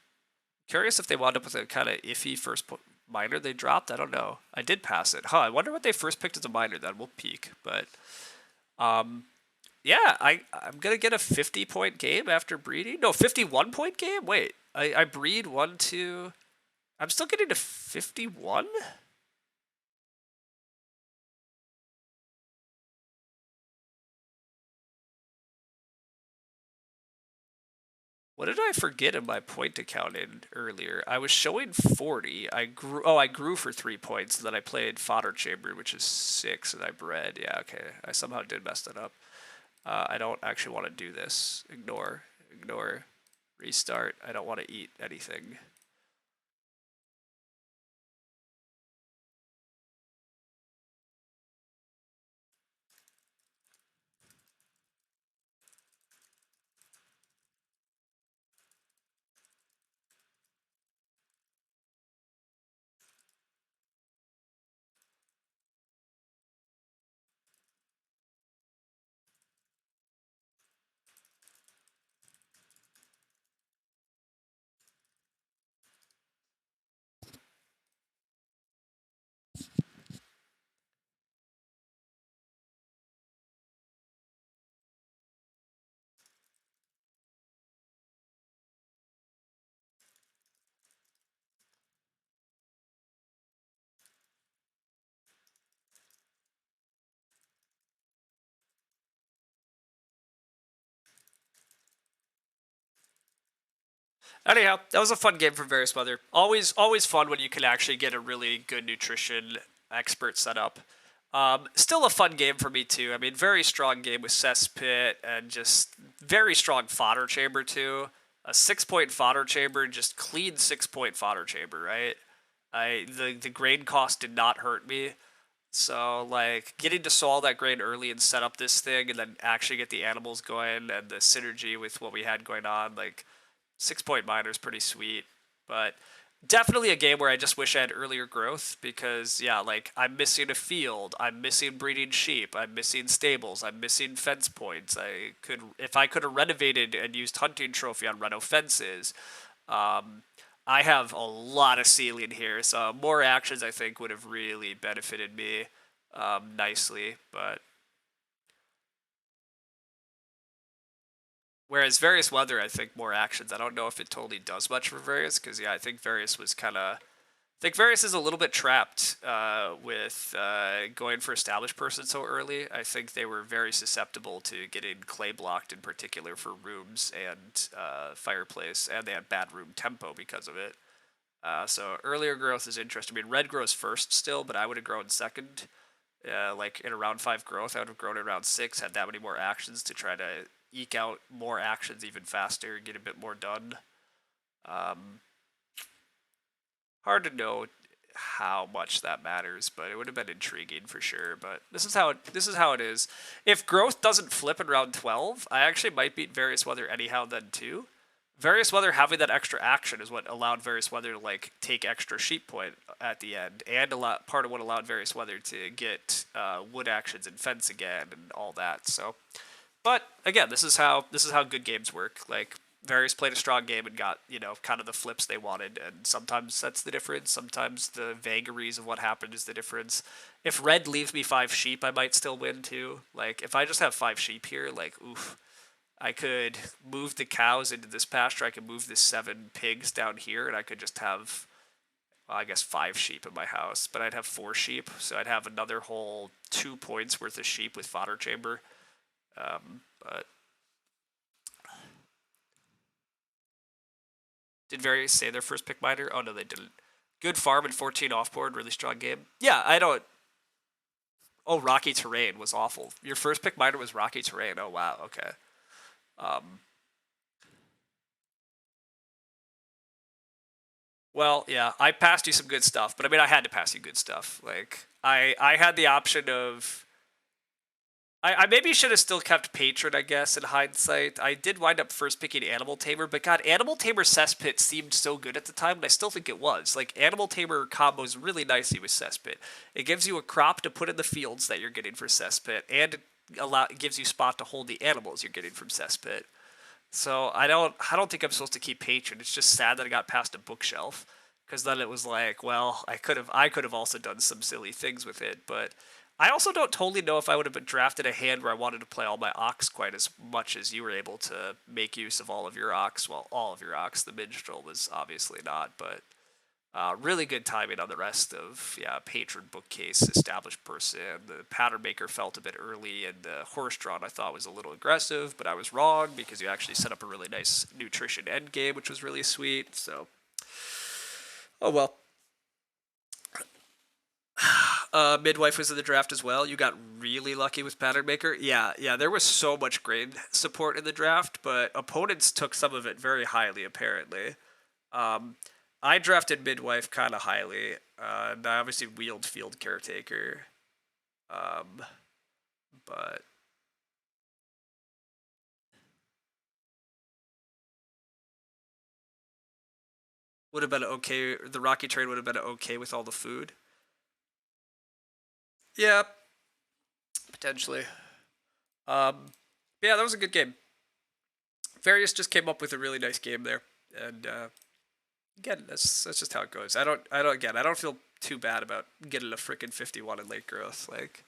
Speaker 1: curious if they wound up with a kind of iffy first minor they dropped. I don't know. I did pass it. Huh, I wonder what they first picked as a minor then. We'll peek. But yeah, I'm gonna get a 50-point game after breeding. No, 51-point game? Wait. I breed 1, 2. I'm still getting to 51? What did I forget in my point accounting earlier? I was showing 40. I grew for 3 points, and then I played fodder chamber, which is 6, and I bred. Yeah, okay. I somehow did mess that up. I don't actually want to do this. Ignore. Restart. I don't want to eat anything. Anyhow, that was a fun game for Various Weather. Always fun when you can actually get a really good nutrition expert set up. Still a fun game for me too. I mean, very strong game with cesspit and just very strong fodder chamber too. A 6-point fodder chamber, just clean 6-point fodder chamber, right? The grain cost did not hurt me. So like getting to sow all that grain early and set up this thing and then actually get the animals going and the synergy with what we had going on, like 6-point miner is pretty sweet. But definitely a game where I just wish I had earlier growth because yeah, like I'm missing a field, I'm missing breeding sheep, I'm missing stables, I'm missing fence points. If I could have renovated and used hunting trophy on reno fences, I have a lot of ceiling here, so more actions I think would have really benefited me nicely. But whereas Various Weather, I think more actions. I don't know if it totally does much for Various because yeah, I think Various was kind of. I think Various is a little bit trapped with going for established person so early. I think they were very susceptible to getting clay blocked in particular for rooms and fireplace, and they had bad room tempo because of it. So earlier growth is interesting. I mean, red grows first still, but I would have grown second. Like in a round 5 growth, I would have grown in round 6, had that many more actions to try to eke out more actions even faster, get a bit more done. Hard to know how much that matters, but it would have been intriguing for sure. But this is how it is. If growth doesn't flip in round 12, I actually might beat Various Weather anyhow then too. Various Weather having that extra action is what allowed Various Weather to like take extra sheep point at the end, and part of what allowed Various Weather to get wood actions and fence again and all that. So, but again, this is how good games work. Like Various played a strong game and got kind of the flips they wanted, and sometimes that's the difference. Sometimes the vagaries of what happened is the difference. If Red leaves me 5 sheep, I might still win too. Like if I just have 5 sheep here, like oof. I could move the cows into this pasture. I could move the 7 pigs down here, and I could just have, well, I guess 5 sheep in my house. But I'd have 4 sheep, so I'd have another whole 2 points worth of sheep with fodder chamber. But did Various say their first pick miner? Oh no, they didn't. Good farm and 14 offboard, really strong game. Yeah, I don't. Oh, rocky terrain was awful. Your first pick miner was rocky terrain. Oh wow, okay. Well, yeah, I passed you some good stuff, but I mean, I had to pass you good stuff. Like, I had the option of. I maybe should have still kept Patron, I guess, in hindsight. I did wind up first picking Animal Tamer, but God, Animal Tamer Cesspit seemed so good at the time, and I still think it was. Like, Animal Tamer combos really nicely with Cesspit. It gives you a crop to put in the fields that you're getting for Cesspit, and it gives you spot to hold the animals you're getting from Cesspit. So I don't think I'm supposed to keep Patron. It's just sad that I got past a bookshelf, because then it was like, well, I could have also done some silly things with it, but I also don't totally know if I would have been drafted a hand where I wanted to play all my Ox quite as much as you were able to make use of all of your Ox. Well, all of your Ox. The minstrel was obviously not, but really good timing on the rest of, yeah, patron, bookcase, established person. The pattern maker felt a bit early, and the horse drawn I thought was a little aggressive, but I was wrong because you actually set up a really nice nutrition end game, which was really sweet. So, oh well. Midwife was in the draft as well. You got really lucky with pattern maker. Yeah, yeah. There was so much grain support in the draft, but opponents took some of it very highly, apparently. Um, I drafted midwife kind of highly, and I obviously wheeled field caretaker. Um, but would have been okay. The Rocky trade would have been okay with all the food. Yeah, potentially. Um, yeah, that was a good game. Various just came up with a really nice game there, and again, that's just how it goes. I don't feel too bad about getting a freaking 51 in late growth. Like,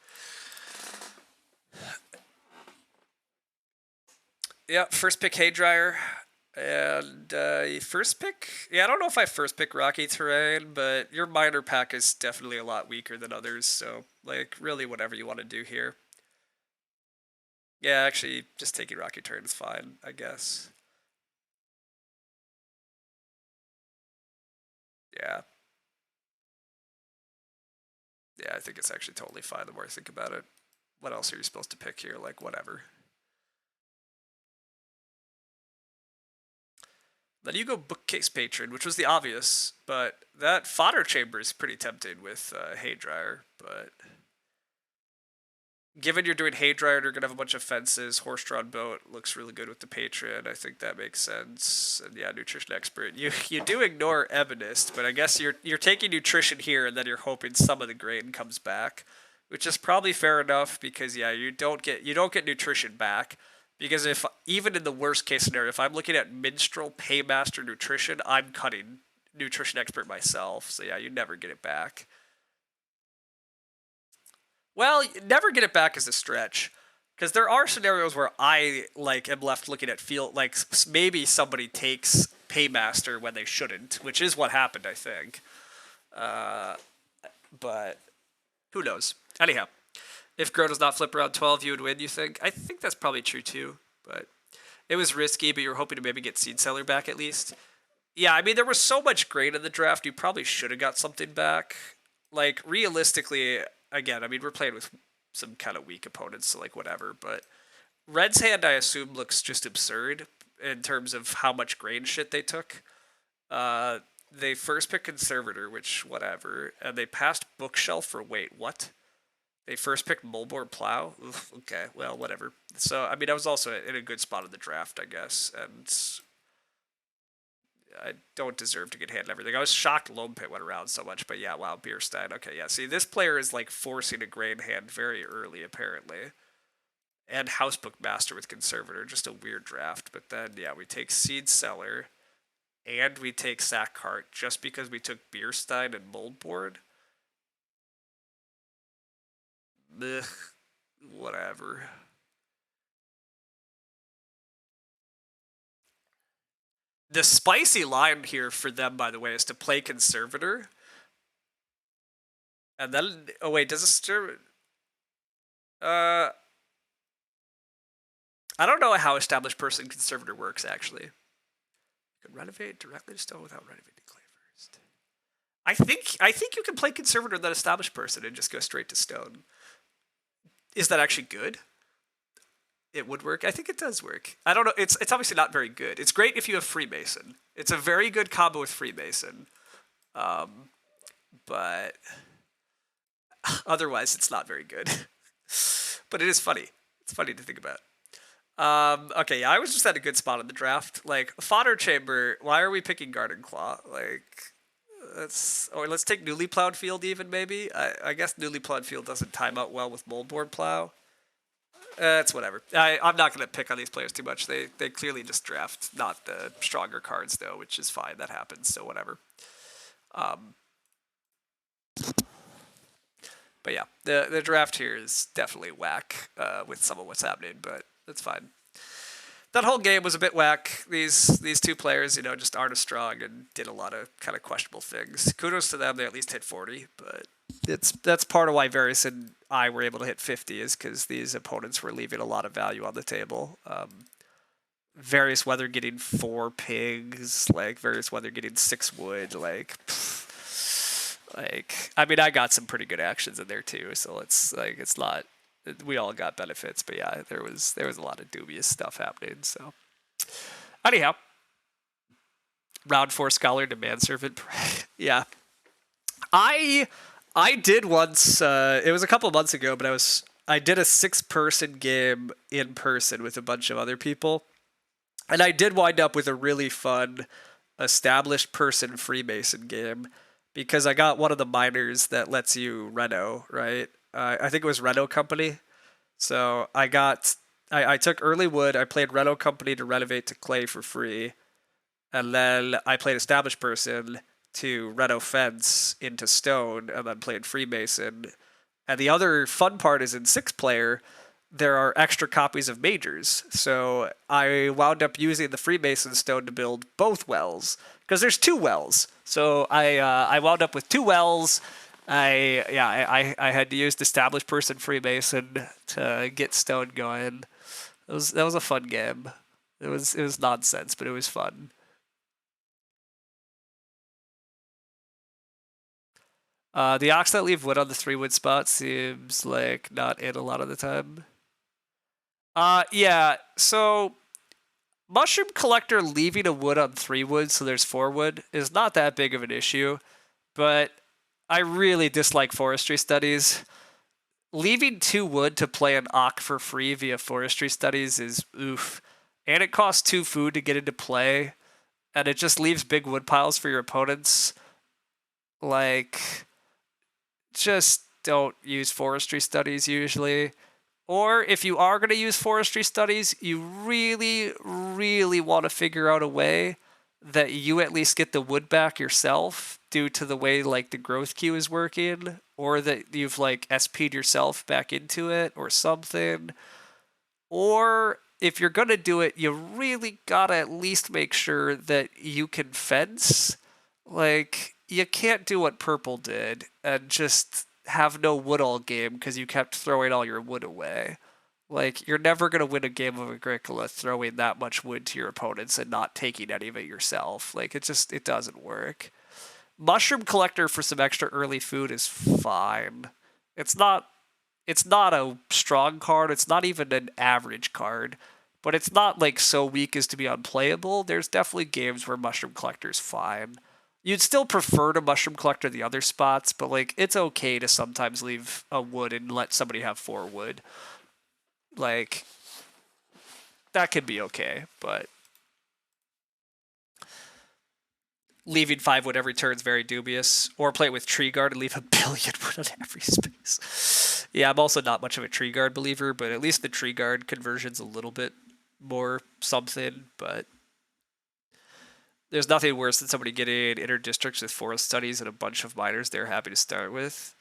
Speaker 1: yeah, first pick hay dryer. And first pick? Yeah, I don't know if I first pick Rocky Terrain, but your minor pack is definitely a lot weaker than others, so, like, really whatever you want to do here. Yeah, actually, just taking Rocky Terrain is fine, I guess. Yeah. Yeah, I think it's actually totally fine the more I think about it. What else are you supposed to pick here? Like, whatever. Then you go Bookcase Patron, which was the obvious, but that fodder chamber is pretty tempting with Hay Dryer, but given you're doing hay dryer, you're gonna have a bunch of fences. Horse-drawn boat looks really good with the patron. I think that makes sense. And yeah, nutrition expert. You do ignore ebonist, but I guess you're taking nutrition here, and then you're hoping some of the grain comes back, which is probably fair enough because yeah, you don't get nutrition back. Because if even in the worst case scenario, if I'm looking at minstrel paymaster nutrition, I'm cutting nutrition expert myself. So yeah, you never get it back. Well, never get it back is a stretch, because there are scenarios where I like am left looking at field like maybe somebody takes paymaster when they shouldn't, which is what happened, I think. Uh, but who knows? Anyhow, if Grow does not flip around 12, you would win. You think? I think that's probably true too. But it was risky, but you were hoping to maybe get Seed Seller back at least. Yeah, I mean there was so much grain in the draft. You probably should have got something back. Like realistically, again, I mean we're playing with some kind of weak opponents, so like whatever. But Red's hand, I assume, looks just absurd in terms of how much grain shit they took. Uh, they first picked Conservator, which whatever, and they passed Bookshelf for wait what? They first picked Mulboard Plow. Oof, okay, well whatever. So I mean I was also in a good spot in the draft, I guess, and I don't deserve to get handed everything. I was shocked Lone Pit went around so much, but yeah, wow, Bierstein. Okay, yeah. See, this player is like forcing a grain hand very early, apparently. And Housebook Master with Conservator, just a weird draft. But then, yeah, we take Seed Seller and we take Sack Cart just because we took Bierstein and Moldboard. Ugh, whatever. The spicy line here for them, by the way, is to play Conservator. And then, oh wait, does a stir? Uh, I don't know how established person conservator works actually. You can renovate directly to stone without renovating clay first. I think you can play conservator than established person and just go straight to stone. Is that actually good? It would work. I think it does work. I don't know. It's obviously not very good. It's great if you have Freemason. It's a very good combo with Freemason. Um, but otherwise, it's not very good. But it is funny. It's funny to think about. Okay, yeah, I was just at a good spot in the draft. Like, Fodder Chamber, why are we picking Garden Claw? Like, let's take Newly Plowed Field even, maybe? I guess Newly Plowed Field doesn't time out well with Moldboard Plow. It's whatever. I'm not going to pick on these players too much. They clearly just draft not the stronger cards though, which is fine. That happens. So whatever. But yeah, the draft here is definitely whack with some of what's happening, but that's fine. That whole game was a bit whack. These two players, just aren't as strong and did a lot of kind of questionable things. Kudos to them; they at least hit 40, but that's part of why Varys and I were able to hit 50 is because these opponents were leaving a lot of value on the table. Various Weather getting 4 pigs, like Various Weather getting 6 wood, I mean, I got some pretty good actions in there too, so it's not. We all got benefits, but yeah, there was a lot of dubious stuff happening. So, anyhow, round 4 scholar to manservant. Yeah, I did once. It was a couple months ago, but I did a 6-person game in person with a bunch of other people, and I did wind up with a really fun established person Freemason game because I got one of the miners that lets you reno, right? I think it was Reno Company. So I took early wood. I played Reno Company to renovate to clay for free, and then I played established person to reno fence into stone, and then played Freemason. And the other fun part is in 6-player, there are extra copies of majors. So I wound up using the Freemason stone to build both wells because there's 2 wells. So I wound up with 2 wells. I had to use the established person Freemason to get stone going. That was a fun game. It was nonsense, but it was fun. The ox that leave wood on the 3 wood spot seems like not in a lot of the time. Yeah. So mushroom collector leaving a wood on 3 wood, so there's 4 wood, is not that big of an issue, but I really dislike forestry studies. Leaving 2 wood to play an Ock for free via forestry studies is oof. And it costs 2 food to get into play, and it just leaves big wood piles for your opponents. Just don't use forestry studies usually. Or if you are going to use forestry studies, you really, really want to figure out a way that you at least get the wood back yourself due to the way the growth queue is working, or that you've SP'd yourself back into it or something. Or if you're going to do it, you really got to at least make sure that you can fence. You can't do what Purple did and just have no wood all game because you kept throwing all your wood away. You're never going to win a game of Agricola throwing that much wood to your opponents and not taking any of it yourself. It doesn't work. Mushroom Collector for some extra early food is fine. It's not a strong card. It's not even an average card. But it's not so weak as to be unplayable. There's definitely games where Mushroom Collector's fine. You'd still prefer to Mushroom Collector the other spots, but it's okay to sometimes leave a wood and let somebody have 4 wood. That could be okay, but leaving 5 wood every turn is very dubious. Or play it with Tree Guard and leave 1 billion wood on every space. Yeah, I'm also not much of a Tree Guard believer, but at least the Tree Guard conversion's a little bit more something, but there's nothing worse than somebody getting inter-districts with forest studies and a bunch of miners they're happy to start with.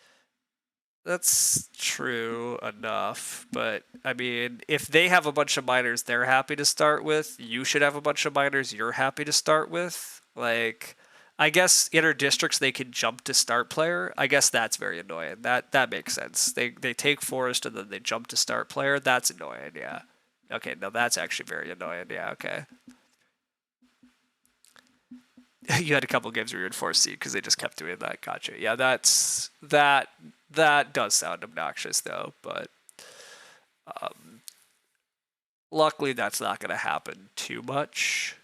Speaker 1: That's true enough, but I mean, if they have a bunch of miners they're happy to start with, you should have a bunch of miners you're happy to start with. I guess inter-districts they can jump to start player. I guess that's very annoying. That makes sense. They take forest and then they jump to start player. That's annoying, yeah. Okay, no, that's actually very annoying. Yeah, okay. You had a couple games where you were in 4th seed because they just kept doing that. Gotcha. Yeah, that does sound obnoxious though, but luckily that's not going to happen too much.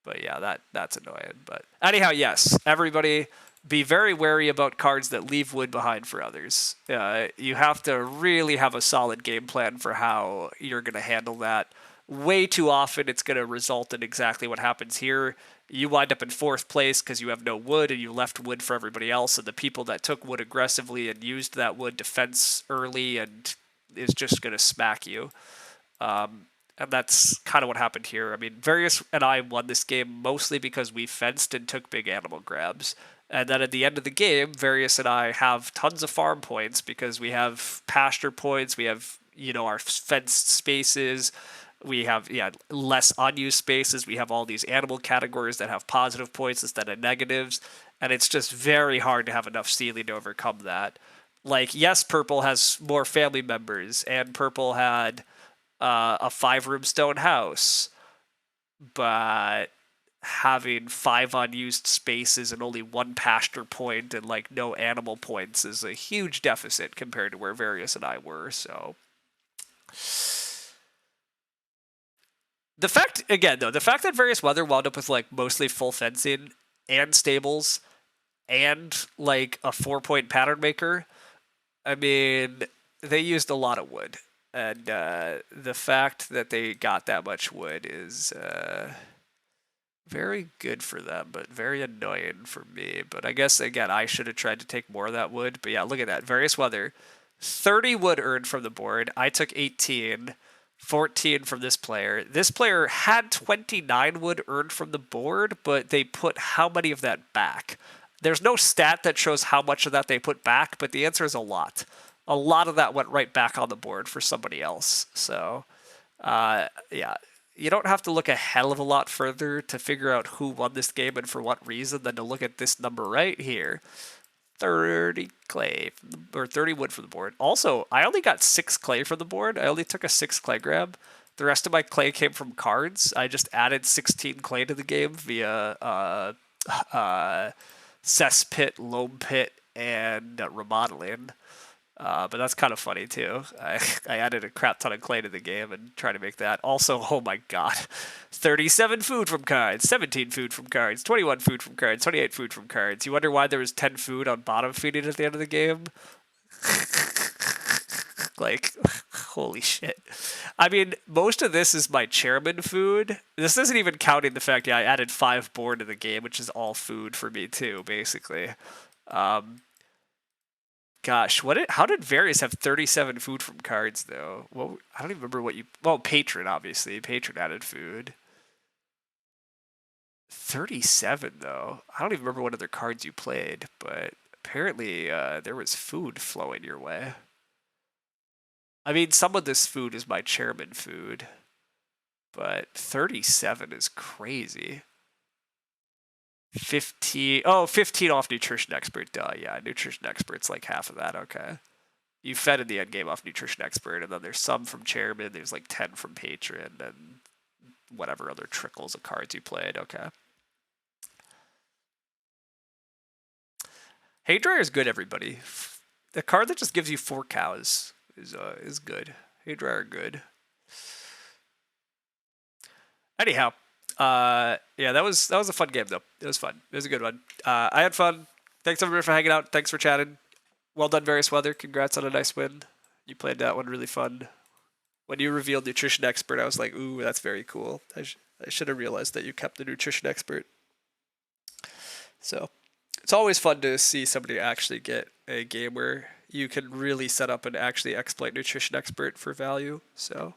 Speaker 1: But yeah, that's annoying. But anyhow, yes, everybody be very wary about cards that leave wood behind for others. You have to really have a solid game plan for how you're going to handle that. Way too often it's going to result in exactly what happens here. You wind up in 4th place because you have no wood and you left wood for everybody else, and the people that took wood aggressively and used that wood to fence early and is just going to smack you. And that's kind of what happened here. I mean, Various and I won this game mostly because we fenced and took big animal grabs. And then at the end of the game, Various and I have tons of farm points because we have pasture points, we have, our fenced spaces, we have less unused spaces, we have all these animal categories that have positive points instead of negatives, and it's just very hard to have enough ceiling to overcome that. Like, yes, Purple has more family members, and Purple had a 5-room stone house, but having 5 unused spaces and only 1 pasture point and like no animal points is a huge deficit compared to where Various and I were. So the fact that Various Weather wound up with like mostly full fencing and stables and like a 4-point pattern maker, I mean, they used a lot of wood. And the fact that they got that much wood is very good for them, but very annoying for me. But I guess, again, I should have tried to take more of that wood. But yeah, look at that. Various Weather. 30 wood earned from the board. I took 18. 14 from this player. This player had 29 wood earned from the board, but they put how many of that back? There's no stat that shows how much of that they put back, but the answer is a lot. A lot of that went right back on the board for somebody else. So, yeah, you don't have to look a hell of a lot further to figure out who won this game and for what reason than to look at this number right here. 30 clay, or 30 wood from the board. Also, I only got 6 clay from the board. I only took a 6 clay grab. The rest of my clay came from cards. I just added 16 clay to the game via cesspit, loam pit, and remodeling. But that's kind of funny too. I added a crap ton of clay to the game and tried to make that. Also, oh my god, 37 food from cards, 17 food from cards, 21 food from cards, 28 food from cards. You wonder why there was 10 food on bottom feeding at the end of the game? Like, holy shit. I mean, most of this is my chairman food. This isn't even counting the fact, I added 5 board to the game, which is all food for me too, basically. Gosh, how did Various have 37 food from cards, though? Well, I don't even remember what you... Well, Patron, obviously. Patron added food. 37, though. I don't even remember what other cards you played, but apparently there was food flowing your way. I mean, some of this food is my chairman food, but 37 is crazy. 15 off Nutrition Expert. Duh, yeah, Nutrition Expert's like half of that. Okay. You fed in the end game off Nutrition Expert, and then there's some from Chairman, there's like 10 from Patron, and whatever other trickles of cards you played. Okay. Haydryer is good, everybody. The card that just gives you 4 cows is good. Haydryer good. Anyhow, yeah, that was a fun game though. It was fun. It was a good one. I had fun. Thanks everybody for hanging out. Thanks for chatting. Well done, Various Weather. Congrats on a nice win. You played that one really fun. When you revealed Nutrition Expert, I was like, ooh, that's very cool. I should have realized that you kept the Nutrition Expert. So it's always fun to see somebody actually get a game where you can really set up and actually exploit Nutrition Expert for value. So.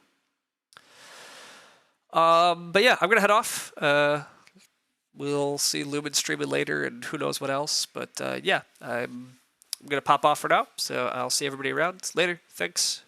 Speaker 1: But yeah, I'm gonna head off. We'll see Lumen streaming later and who knows what else. But yeah, I'm gonna pop off for now. So I'll see everybody around later. Thanks.